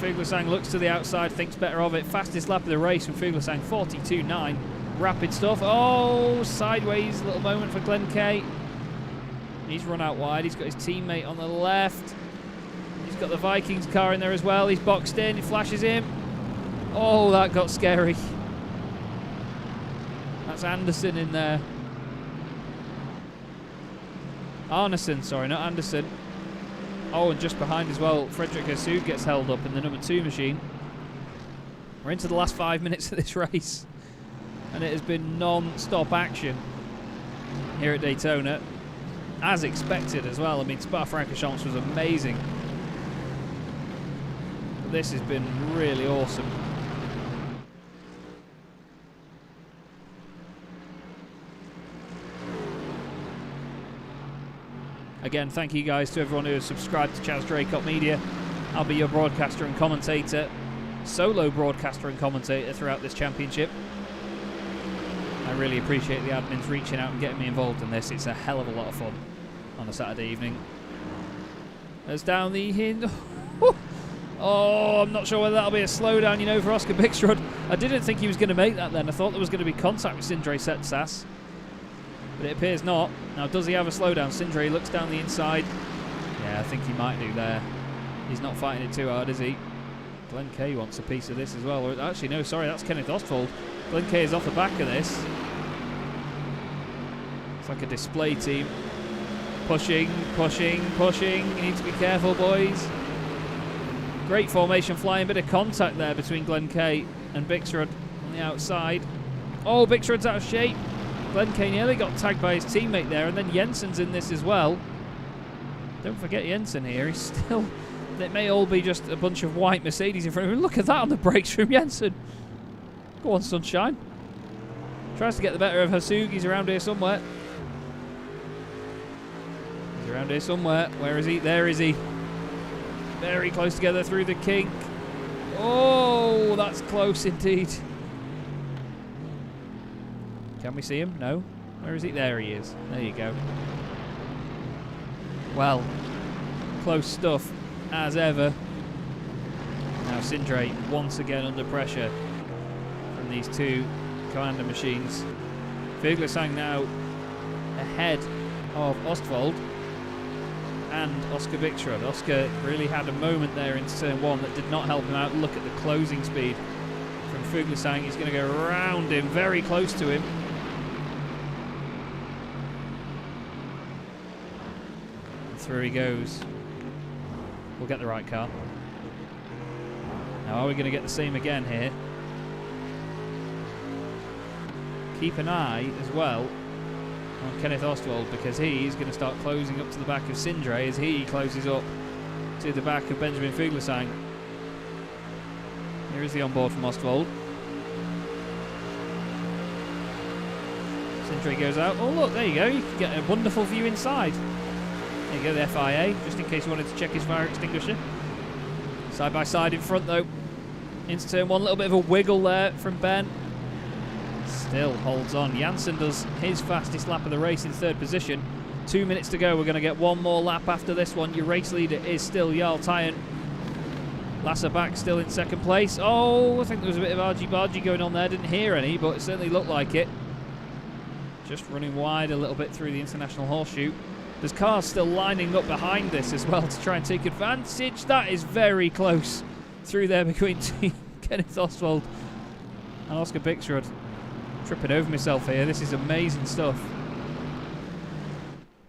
Fuglesang looks to the outside, thinks better of it. Fastest lap of the race from Fuglesang, 42.9. Rapid stuff. Oh, sideways little moment for Glenn Kay. He's run out wide. He's got his teammate on the left. He's got the Vikings car in there as well. He's boxed in. He flashes him. Oh, that got scary. That's Anderson in there. Arneson, sorry, not Anderson. Oh, and just behind as well, Frederick Hassug gets held up in the number 2 machine. We're into the last 5 minutes of this race, and it has been non-stop action here at Daytona, as expected as well. I mean, Spa-Francorchamps was amazing, but this has been really awesome. Again, thank you guys to everyone who has subscribed to Chaz Draycott Media. I'll be your broadcaster and commentator, solo broadcaster and commentator throughout this championship. I really appreciate the admins reaching out and getting me involved in this. It's a hell of a lot of fun on a Saturday evening. As down the hind. Oh, I'm not sure whether that'll be a slowdown, you know, for Oscar Bixrud. I didn't think he was going to make that then. I thought there was going to be contact with Sindre Setsas, but it appears not. Now, does he have a slowdown? Sindre looks down the inside. Yeah, I think he might do there. He's not fighting it too hard, is he? Glenn Kay wants a piece of this as well. Or, actually, no, sorry, that's Kenneth Ostwald. Glenn Kay is off the back of this. It's like a display team. Pushing, pushing, pushing. You need to be careful, boys. Great formation flying. Bit of contact there between Glenn Kay and Bixrud on the outside. Oh, Bixrud's out of shape. Glenn Kay nearly got tagged by his teammate there, and then Jensen's in this as well. Don't forget Jensen here. He's still... It may all be just a bunch of white Mercedes in front of him. Look at that on the brakes from Jensen. Go on, sunshine. Tries to get the better of Hassug. He's around here somewhere. He's around here somewhere. Where is he? There is he. Very close together through the kink. Oh, that's close indeed. Can we see him? No. Where is he? There he is. There you go. Well, close stuff as ever. Now Sindre once again under pressure from these two Commander machines. Fuglesang now ahead of Ostwald and Oscar Bixrud. Oscar really had a moment there in turn 1 that did not help him out. Look at the closing speed from Fuglesang. He's going to go around him, very close to him. Through he goes. We'll get the right car. Now, are we going to get the same again here? Keep an eye as well on Kenneth Ostwald, because he's going to start closing up to the back of Sindre as he closes up to the back of Benjamin Fuglesang. Here is the onboard from Ostwald. Sindre goes out. Oh, look, there you go. You can get a wonderful view inside. There you go, the FIA, just in case you wanted to check his fire extinguisher. Side by side in front, though. Into turn one, a little bit of a wiggle there from Ben. Still holds on. Janssen does his fastest lap of the race in third position. 2 minutes to go. We're going to get one more lap after this one. Your race leader is still Jarl Tyen. Lasser back still in second place. Oh, I think there was a bit of argy-bargy going on there. Didn't hear any, but it certainly looked like it. Just running wide a little bit through the International Horseshoe. There's cars still lining up behind this as well to try and take advantage. That is very close through there between Kenneth Ostwald and Oscar Bixrud. Tripping over myself here. This is amazing stuff.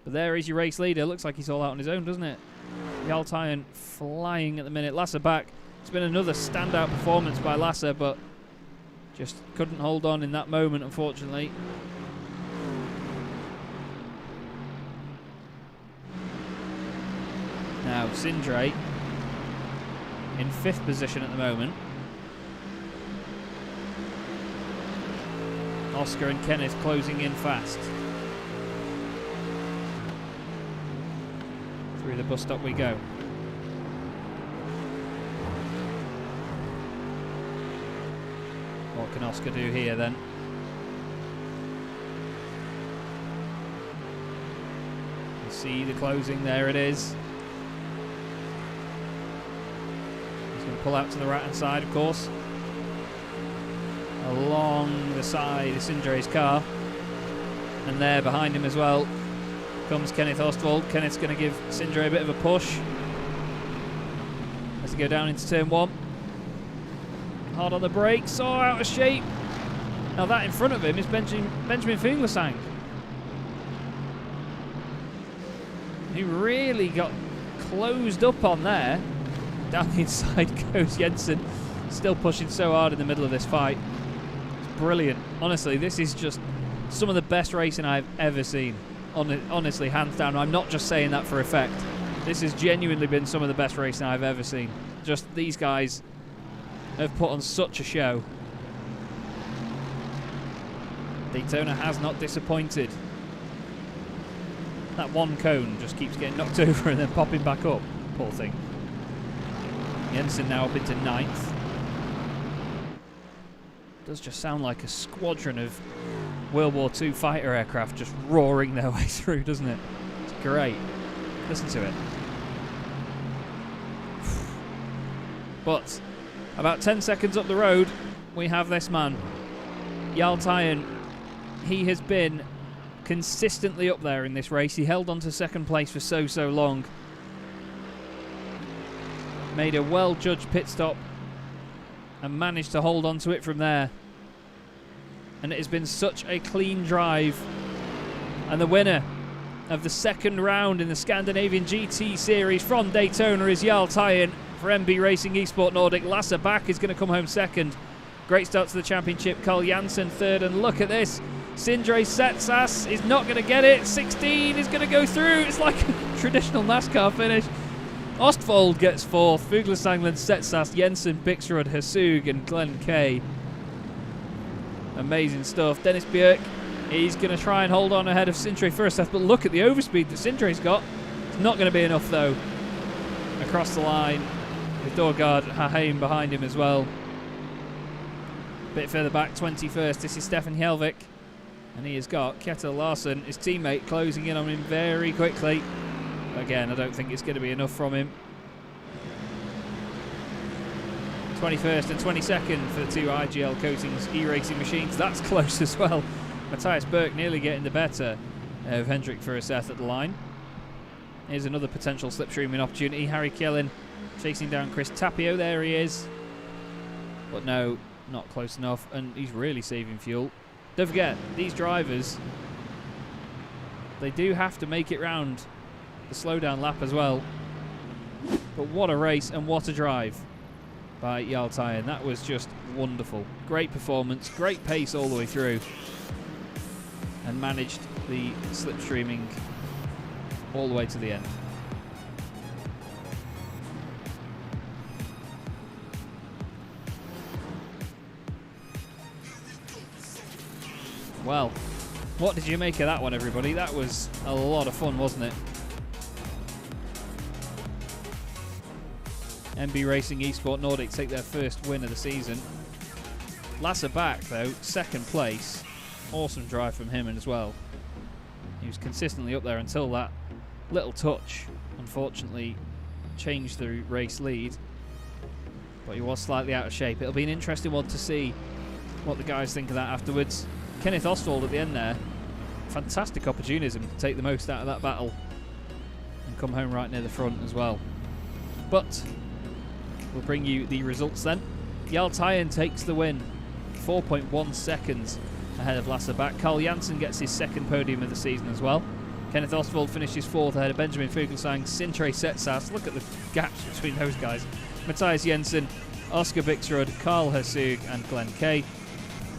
But there is your race leader. Looks like he's all out on his own, doesn't it? Jarl Tyen flying at the minute. Lasser back. It's been another standout performance by Lasser, but just couldn't hold on in that moment, unfortunately. Now, Sindre in 5th position at the moment. Oscar and Kenneth closing in fast. Through the bus stop we go. What can Oscar do here then? You see the closing, there it is. He's going to pull out to the right hand side, of course. Along the side of Sindre's car. And there behind him as well comes Kenneth Ostwald. Kenneth's going to give Sindre a bit of a push. Has to go down into turn one. Hard on the brakes. Oh, out of shape. Now that in front of him is Benjamin Fuglesang. He really got closed up on there. Down the inside goes Jensen. Still pushing so hard in the middle of this fight. It's brilliant. Honestly, this is just some of the best racing I've ever seen. Honestly, hands down. I'm not just saying that for effect. This has genuinely been some of the best racing I've ever seen. Just these guys have put on such a show. Daytona has not disappointed. That one cone just keeps getting knocked over and then popping back up. Poor thing. Jensen now up into 9th. Does just sound like a squadron of World War II fighter aircraft just roaring their way through, doesn't it? It's great. Listen to it. But about 10 seconds up the road, we have this man, Jarl Tyen. He has been consistently up there in this race. He held on to second place for so long. Made a well-judged pit stop and managed to hold on to it from there. And it has been such a clean drive. And the winner of the second round in the Scandinavian GT Series from Daytona is Jarl Tyen for MB Racing Esport Nordic. Lasser back is going to come home second. Great start to the championship. Carl Janssen third. And look at this. Sindre Setsas is not going to get it. 16 is going to go through. It's like a traditional NASCAR finish. Ostwald gets fourth. Fuglesang, Setsas, Jensen, Bixrud, Hasug and Glenn Kay. Amazing stuff. Dennis Björk, he's going to try and hold on ahead of Sindre first, but look at the overspeed that Sindre's got. It's not going to be enough though. Across the line with Dorgard Haheim behind him as well. A bit further back, 21st, this is Stefan Hjelvik. And he has got Kjetil Larsen, his teammate, closing in on him very quickly. Again, I don't think it's going to be enough from him. 21st and 22nd for the two IGL Coatings e-racing machines. That's close as well. Matthias Berg nearly getting the better of Hendrik Furuseth at the line. Here's another potential slipstreaming opportunity. Harry Kjellin chasing down Chris Tapio. There he is. But no, not close enough. And he's really saving fuel. Don't forget, these drivers, they do have to make it round the slowdown lap as well. But what a race and what a drive by Jarl Tyen. That was just wonderful. Great performance, great pace all the way through, and managed the slipstreaming all the way to the end. Well, what did you make of that one, everybody? That was a lot of fun, wasn't it? MB Racing Esport Nordic take their first win of the season. Lasse back though, second place. Awesome drive from him as well. He was consistently up there until that little touch, unfortunately, changed the race lead. But he was slightly out of shape. It'll be an interesting one to see what the guys think of that afterwards. Kenneth Ostwald at the end there. Fantastic opportunism to take the most out of that battle and come home right near the front as well. But we'll bring you the results then. Jarl Tyen takes the win, 4.1 seconds ahead of Lasse back. Carl Janssen gets his second podium of the season as well. Kenneth Ostwald finishes fourth ahead of Benjamin Fuglsang, Sindre Setsas. Look at the gaps between those guys. Matthias Jensen, Oscar Bixrud, Carl Hersug and Glenn Kay.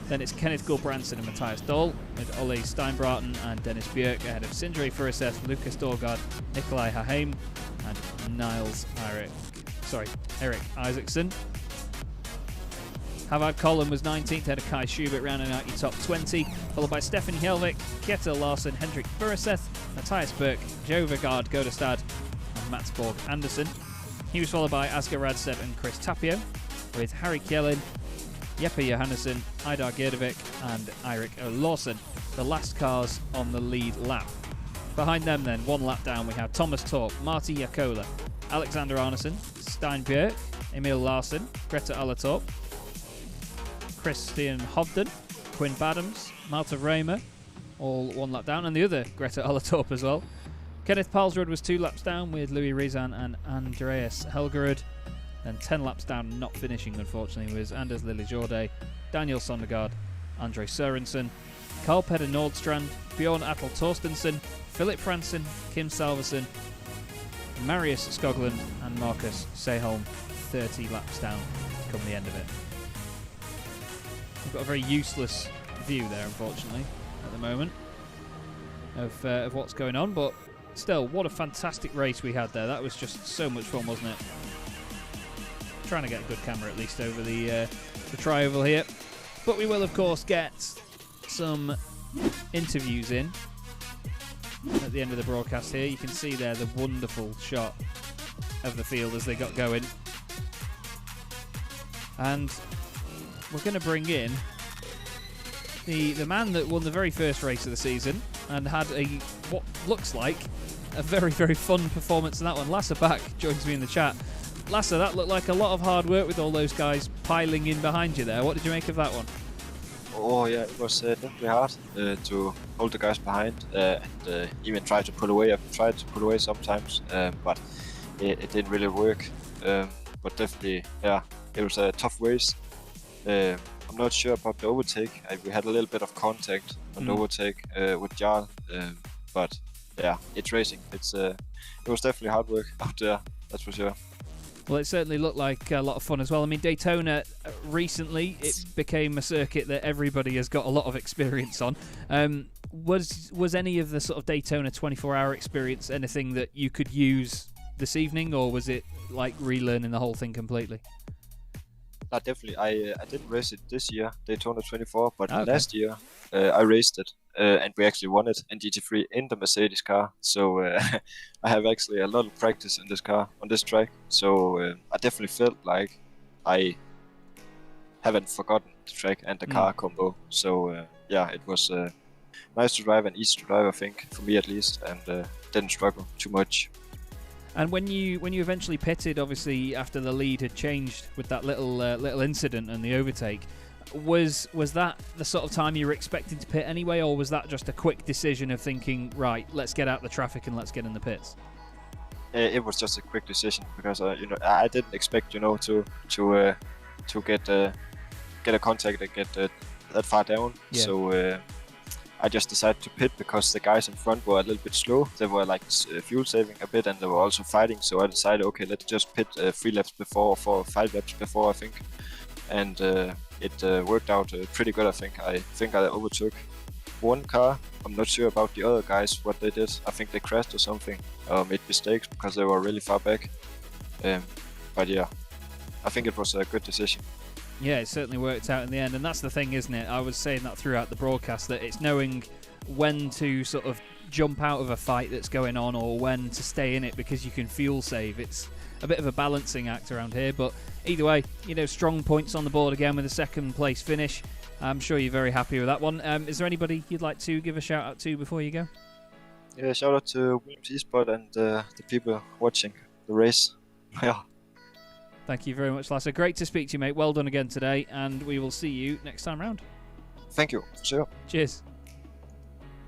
Then it's Kenneth Gulbrandsen and Matthias Dahl, with Ole Steinbraten and Dennis Björk ahead of Sindre Furuseth, Lucas Dorgard, Nikolai Haheim and Eric Isaacson. Havard Collin was 19th ahead of Kai Schubert, rounding out your top 20, followed by Stefan Hjelvik, Kjetil Larsen, Hendrik Furuseth, Matthias Berg, Joe Vergaard Godestad and Mats Borg Andersen. He was followed by Asger Radstedt and Chris Tapio, with Harry Kjellin, Jeppe Johannesson, Idar Gerdevik and Eirik Olausen, the last cars on the lead lap. Behind them then, one lap down, we have Thomas Torp, Marty Jakola, Alexander Arneson, Stein Björk, Emil Larsen, Greta Allertorp, Christian Hovden, Quinn Badams, Malta Raymer, all one lap down, and the other Greta Allertorp as well. Kenneth Palsrud was 2 laps down with Louis Rizan and Andreas Helgerud. Then 10 laps down, not finishing unfortunately, was Anders Lillejorde, Daniel Sondergaard, Andre Sørensen, Carl Peder Nordstrand, Bjorn Atle Torstensen, Philip Fransen, Kim Salverson, Marius Skoglund and Marcus Seholm, 30 laps down come the end of it. We've got a very useless view there, unfortunately, at the moment of what's going on, but still, what a fantastic race we had there. That was just so much fun, wasn't it? Trying to get a good camera at least over the tri-oval here, but we will of course get some interviews in at the end of the broadcast here. You can see there the wonderful shot of the field as they got going, and we're going to bring in the man that won the very first race of the season and had what looks like a very, very fun performance in that one. Lasse Back joins me in the chat. Lasse, that looked like a lot of hard work with all those guys piling in behind you there. What did you make of that one? Oh yeah, it was definitely hard to hold the guys behind and even try to pull away. I've tried to pull away sometimes, but it didn't really work. But definitely, yeah, it was a tough race. I'm not sure about the overtake. We had a little bit of contact on the overtake with Jarl, but yeah, it's racing. It was definitely hard work out there, that's for sure. Well, it certainly looked like a lot of fun as well. I mean, Daytona, recently, it became a circuit that everybody has got a lot of experience on. Was any of the sort of Daytona 24-hour experience anything that you could use this evening, or was it like relearning the whole thing completely? Definitely. I didn't race it this year, Daytona 24, but last year I raced it, and we actually won it in GT3 in the Mercedes car. So I have actually a lot of practice in this car, on this track. So I definitely felt like I haven't forgotten the track and the car combo. So yeah, it was nice to drive and easy to drive, I think, for me at least, and didn't struggle too much. And when you eventually pitted, obviously after the lead had changed with that little incident and the overtake, was that the sort of time you were expecting to pit anyway, or was that just a quick decision of thinking, right, let's get out the traffic and let's get in the pits? It was just a quick decision because I didn't expect to get a contact and get that far down. Yeah. So I just decided to pit because the guys in front were a little bit slow. They were like fuel saving a bit, and they were also fighting. So I decided, okay, let's just pit 3 laps before, or 5 laps before, I think. And it worked out pretty good, I think. I think I overtook one car. I'm not sure about the other guys, what they did. I think they crashed or something, or made mistakes because they were really far back. But yeah, I think it was a good decision. Yeah, it certainly worked out in the end, and that's the thing, isn't it? I was saying that throughout the broadcast, that it's knowing when to sort of jump out of a fight that's going on or when to stay in it because you can fuel save. It's a bit of a balancing act around here. But either way, strong points on the board again with a second place finish. I'm sure you're very happy with that one. Is there anybody you'd like to give a shout out to before you go? Yeah, shout out to Williams Esport and the people watching the race. Yeah. Thank you very much, Lasse. Great to speak to you, mate. Well done again today, and we will see you next time round. Thank you. Sure. Cheers.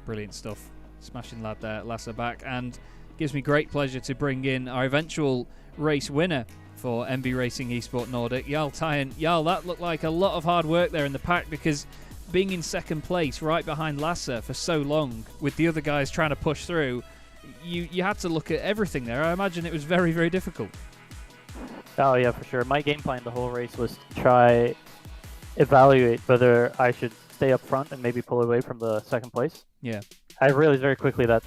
Brilliant stuff. Smashing lad there, Lasse back, and gives me great pleasure to bring in our eventual race winner for MB Racing Esport Nordic, Jarl Tyen. Jarl, that looked like a lot of hard work there in the pack, because being in second place right behind Lasse for so long with the other guys trying to push through, you had to look at everything there. I imagine it was very, very difficult. Oh yeah, for sure. My game plan the whole race was to try evaluate whether I should stay up front and maybe pull away from the second place. Yeah. I realized very quickly that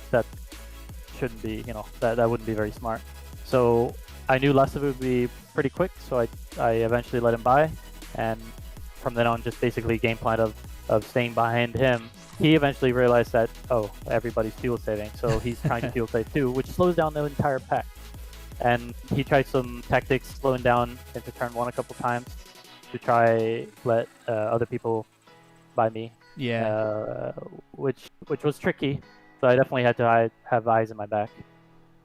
shouldn't be, that wouldn't be very smart. So I knew Lasse would be pretty quick, so I eventually let him by, and from then on just basically game plan of staying behind him. He eventually realized that, everybody's fuel saving, so he's trying to fuel save too, which slows down the entire pack. And he tried some tactics, slowing down into turn 1 a couple times to try let other people by me. Yeah. Which was tricky, so I definitely had to have eyes in my back.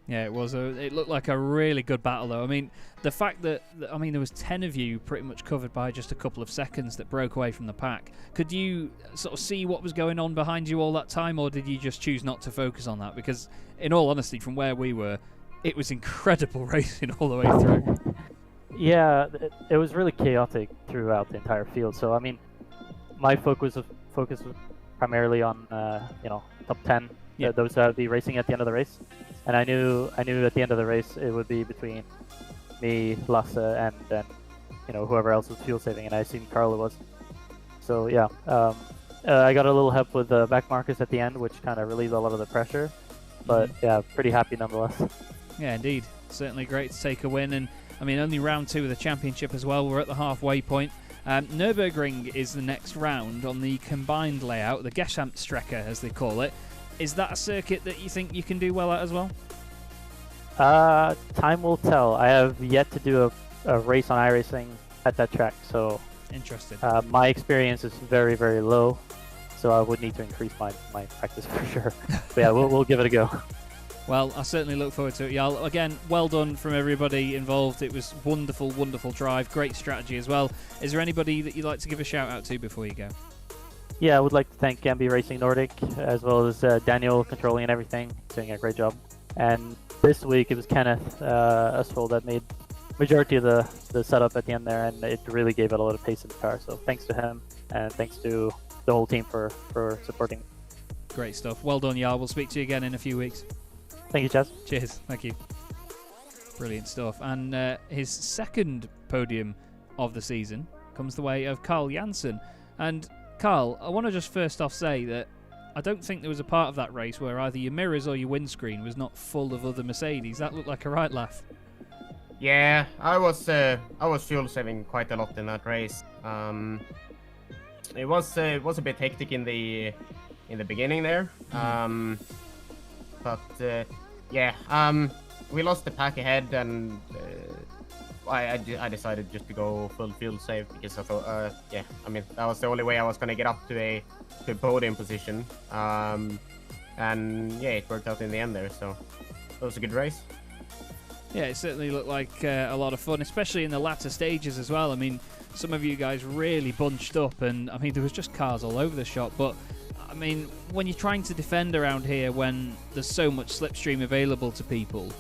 Yeah, it was. It looked like a really good battle, though. I mean, the fact that there was 10 of you pretty much covered by just a couple of seconds that broke away from the pack. Could you sort of see what was going on behind you all that time, or did you just choose not to focus on that? Because, in all honesty, from where we were, it was incredible racing all the way through. Yeah, it was really chaotic throughout the entire field. So, I mean, my focus was primarily on, top 10. Yeah. Those that would be racing at the end of the race. And I knew at the end of the race it would be between me, Lasse, and then, whoever else was fuel saving, and I assumed Carlo was. So yeah, I got a little help with the back markers at the end, which kind of relieved a lot of the pressure. But yeah, pretty happy nonetheless. Yeah, indeed. Certainly great to take a win, and only round 2 of the championship as well. We're at the halfway point. Nürburgring is the next round on the combined layout, the Gesamtstrecke as they call it. Is that a circuit that you think you can do well at as well? Time will tell. I have yet to do a race on iRacing at that track, so interesting. My experience is very, very low, so I would need to increase my practice for sure. But yeah, we'll give it a go. Well, I certainly look forward to it, Jarl. Again, well done from everybody involved. It was wonderful, wonderful drive. Great strategy as well. Is there anybody that you'd like to give a shout out to before you go? Yeah, I would like to thank MB Racing Nordic, as well as Daniel controlling and everything, doing a great job. And this week it was Kenneth Usful that made majority of the setup at the end there, and it really gave it a lot of pace in the car. So thanks to him, and thanks to the whole team for supporting. Great stuff. Well done, Jarl. We'll speak to you again in a few weeks. Thank you, Chaz. Cheers. Thank you. Brilliant stuff. And his second podium of the season comes the way of Carl Janssen. And Carl, I want to just first off say that I don't think there was a part of that race where either your mirrors or your windscreen was not full of other Mercedes. That looked like a right laugh. Yeah, I was fuel saving quite a lot in that race. It was a bit hectic in the beginning there. We lost the pack ahead, and I decided just to go full fuel save because I thought, that was the only way I was gonna get up to a podium position. It worked out in the end there, so it was a good race. Yeah, it certainly looked like a lot of fun, especially in the latter stages as well. Some of you guys really bunched up, and there was just cars all over the shop. But when you're trying to defend around here, when there's so much slipstream available to people,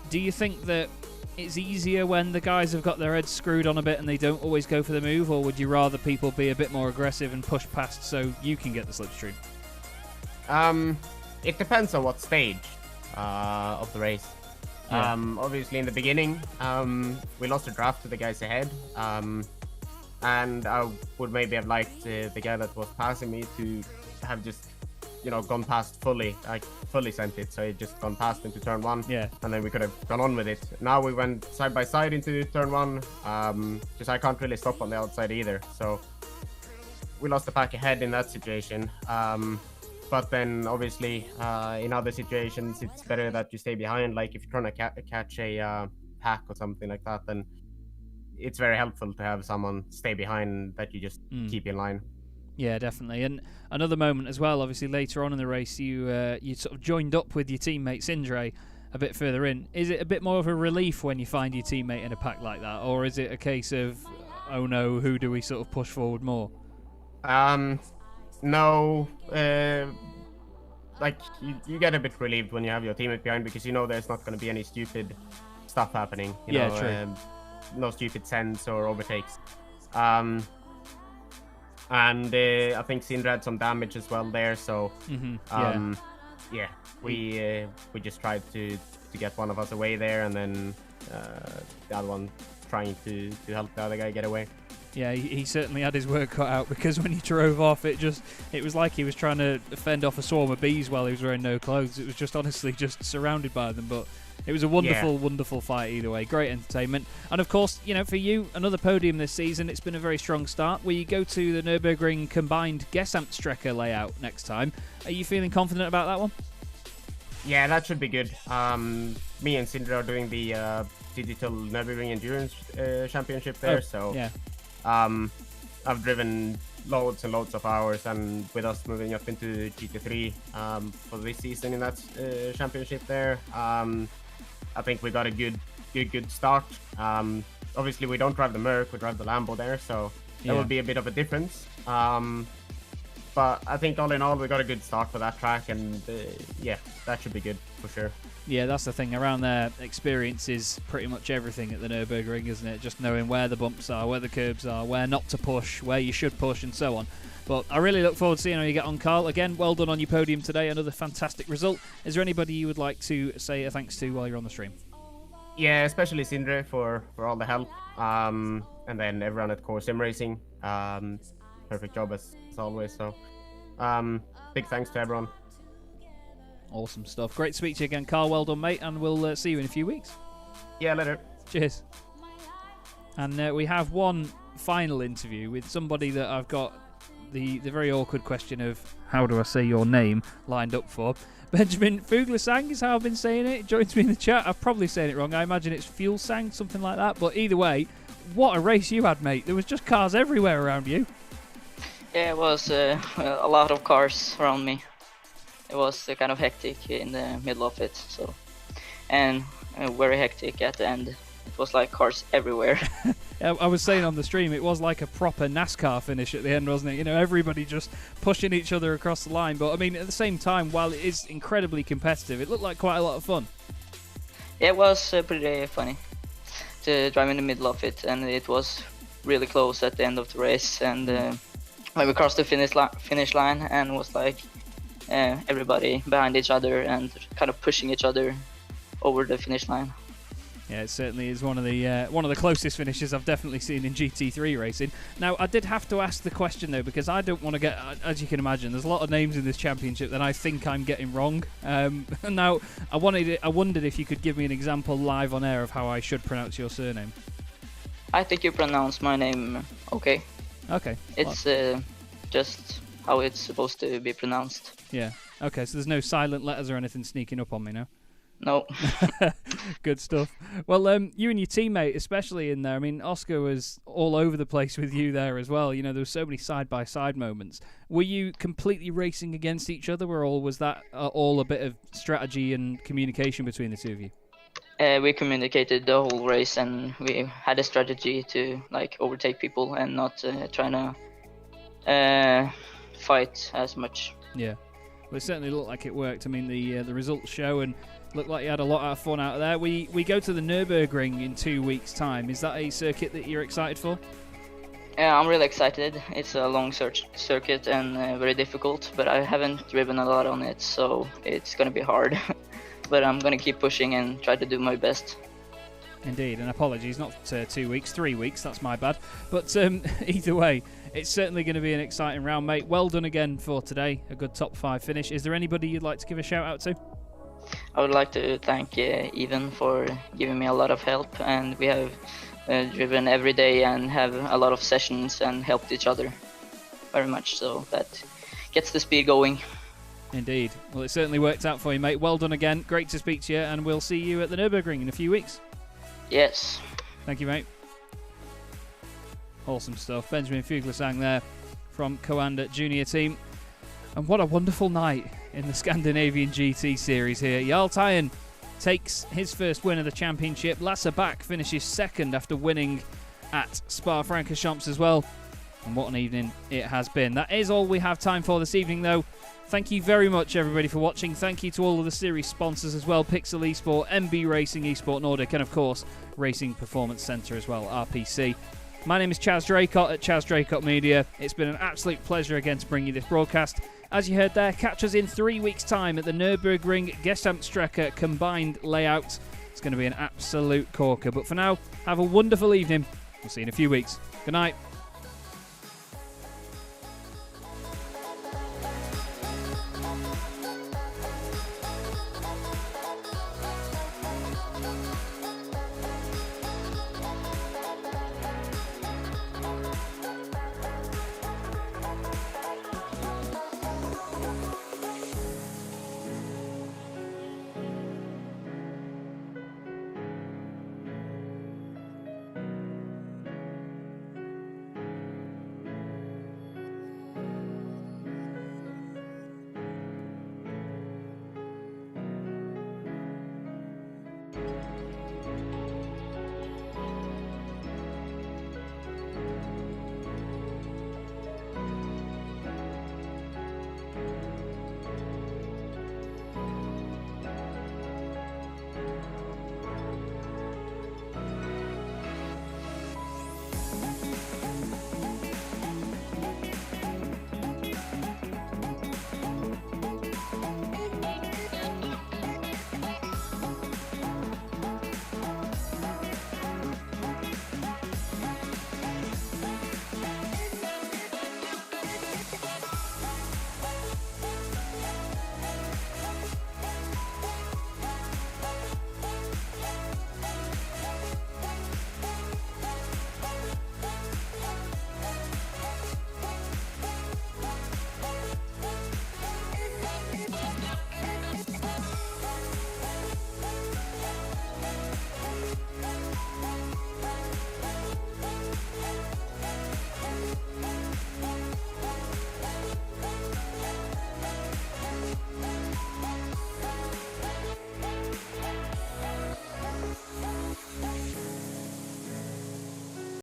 do you think that it's easier when the guys have got their heads screwed on a bit and they don't always go for the move, or would you rather people be a bit more aggressive and push past so you can get the slipstream? It depends on what stage of the race. Yeah. Obviously in the beginning, we lost a draft to the guys ahead, and I would maybe have liked the guy that was passing me to have just gone past fully sent it, so he just gone past into turn 1. Yeah. And then we could have gone on with it. Now we went side by side into turn 1, because I can't really stop on the outside either, so we lost the pack ahead in that situation. But then obviously in other situations it's better that you stay behind, like if you're trying to catch a pack or something like that, then it's very helpful to have someone stay behind that you just keep in line. Yeah, definitely. And another moment as well, obviously later on in the race, you sort of joined up with your teammate Sindre a bit further in. Is it a bit more of a relief when you find your teammate in a pack like that, or is it a case of, oh no, who do we sort of push forward more? No, like you get a bit relieved when you have your teammate behind, because you know there's not going to be any stupid stuff happening. You know, true. No stupid sends or overtakes. And I think Sindre had some damage as well there, so yeah, we just tried to get one of us away there, and then the other one trying to help the other guy get away. Yeah, he certainly had his work cut out, because when he drove off, it was like he was trying to fend off a swarm of bees while he was wearing no clothes. It was just honestly just surrounded by them, but it was a wonderful, wonderful fight either way. Great entertainment. And of course, you know, for you, another podium this season. It's been a very strong start. Will you go to the Nürburgring combined Gesamtstrecke layout next time? Are you feeling confident about that one? Yeah, that should be good. Me and Sindre are doing the digital Nürburgring Endurance Championship there, I've driven loads and loads of hours, and with us moving up into GT3 for this season in that championship there, I think we got a good start. Obviously, we don't drive the Merc, we drive the Lambo there, so that will be a bit of a difference. But I think all in all, we got a good start for that track, and that should be good for sure. Yeah, that's the thing. Around there, experience is pretty much everything at the Nürburgring, isn't it? Just knowing where the bumps are, where the curbs are, where not to push, where you should push, and so on. But I really look forward to seeing how you get on, Carl. Again, well done on your podium today. Another fantastic result. Is there anybody you would like to say a thanks to while you're on the stream? Yeah, especially Sindre for all the help. And then everyone at Core Sim Racing. Perfect job as always. So big thanks to everyone. Awesome stuff. Great to speak to you again, Carl. Well done, mate, and we'll see you in a few weeks. Yeah, later. Cheers. And we have one final interview with somebody that I've got the very awkward question of how do I say your name lined up for. Benjamin Fuglesang is how I've been saying it. Joins me in the chat. I've probably saying it wrong. I imagine it's Fuglesang, something like that. But either way, what a race you had, mate. There was just cars everywhere around you. Yeah, it was a lot of cars around me. It was kind of hectic in the middle of it, so, and very hectic at the end. It was like cars everywhere. I was saying on the stream, it was like a proper NASCAR finish at the end, wasn't it? You know, everybody just pushing each other across the line. But I mean, at the same time, while it is incredibly competitive, it looked like quite a lot of fun. Yeah, it was pretty funny to drive in the middle of it, and it was really close at the end of the race. And when we crossed the finish line, and was like everybody behind each other and kind of pushing each other over the finish line. Yeah, it certainly is one of the closest finishes I've definitely seen in GT3 racing. Now, I did have to ask the question though, because I don't want to get, as you can imagine, there's a lot of names in this championship that I think I'm getting wrong. Now, I wondered if you could give me an example live on air of how I should pronounce your surname. I think you pronounce my name okay. Okay. It's just how it's supposed to be pronounced. Yeah. Okay, so there's no silent letters or anything sneaking up on me now? No. Good stuff. Well, you and your teammate, especially in there, I mean, Oscar was all over the place with you there as well. You know, there were so many side-by-side moments. Were you completely racing against each other, or was that all a bit of strategy and communication between the two of you? We communicated the whole race, and we had a strategy to like overtake people and not trying to fight as much. Yeah. Well, it certainly looked like it worked. I mean, the results show, and looked like you had a lot of fun out of there. We go to the Nürburgring in 2 weeks' time. Is that a circuit that you're excited for? Yeah, I'm really excited. It's a long circuit and very difficult, but I haven't driven a lot on it, so it's going to be hard. But I'm going to keep pushing and try to do my best. Indeed, and apologies, not 2 weeks, 3 weeks, that's my bad. But either way, it's certainly going to be an exciting round, mate. Well done again for today, a good top 5 finish. Is there anybody you'd like to give a shout out to? I would like to thank Even for giving me a lot of help, and we have driven every day and have a lot of sessions and helped each other very much, so that gets the speed going. Indeed. Well, it certainly worked out for you, mate. Well done again. Great to speak to you, and we'll see you at the Nürburgring in a few weeks. Yes. Thank you, mate. Awesome stuff. Benjamin Fugler-Sang there from Coanda Junior Team. And what a wonderful night in the Scandinavian GT Series here. Jarl Tyen takes his first win of the championship. Lasse Bak finishes second after winning at Spa-Francorchamps as well. And what an evening it has been. That is all we have time for this evening, though. Thank you very much, everybody, for watching. Thank you to all of the series sponsors as well. Pixel Esport, MB Racing, Esport Nordic, and, of course, Racing Performance Centre as well, RPC. My name is Chaz Draycott at Chaz Draycott Media. It's been an absolute pleasure again to bring you this broadcast. As you heard there, catch us in 3 weeks' time at the Nürburgring Gesamtstrecke combined layout. It's going to be an absolute corker. But for now, have a wonderful evening. We'll see you in a few weeks. Good night.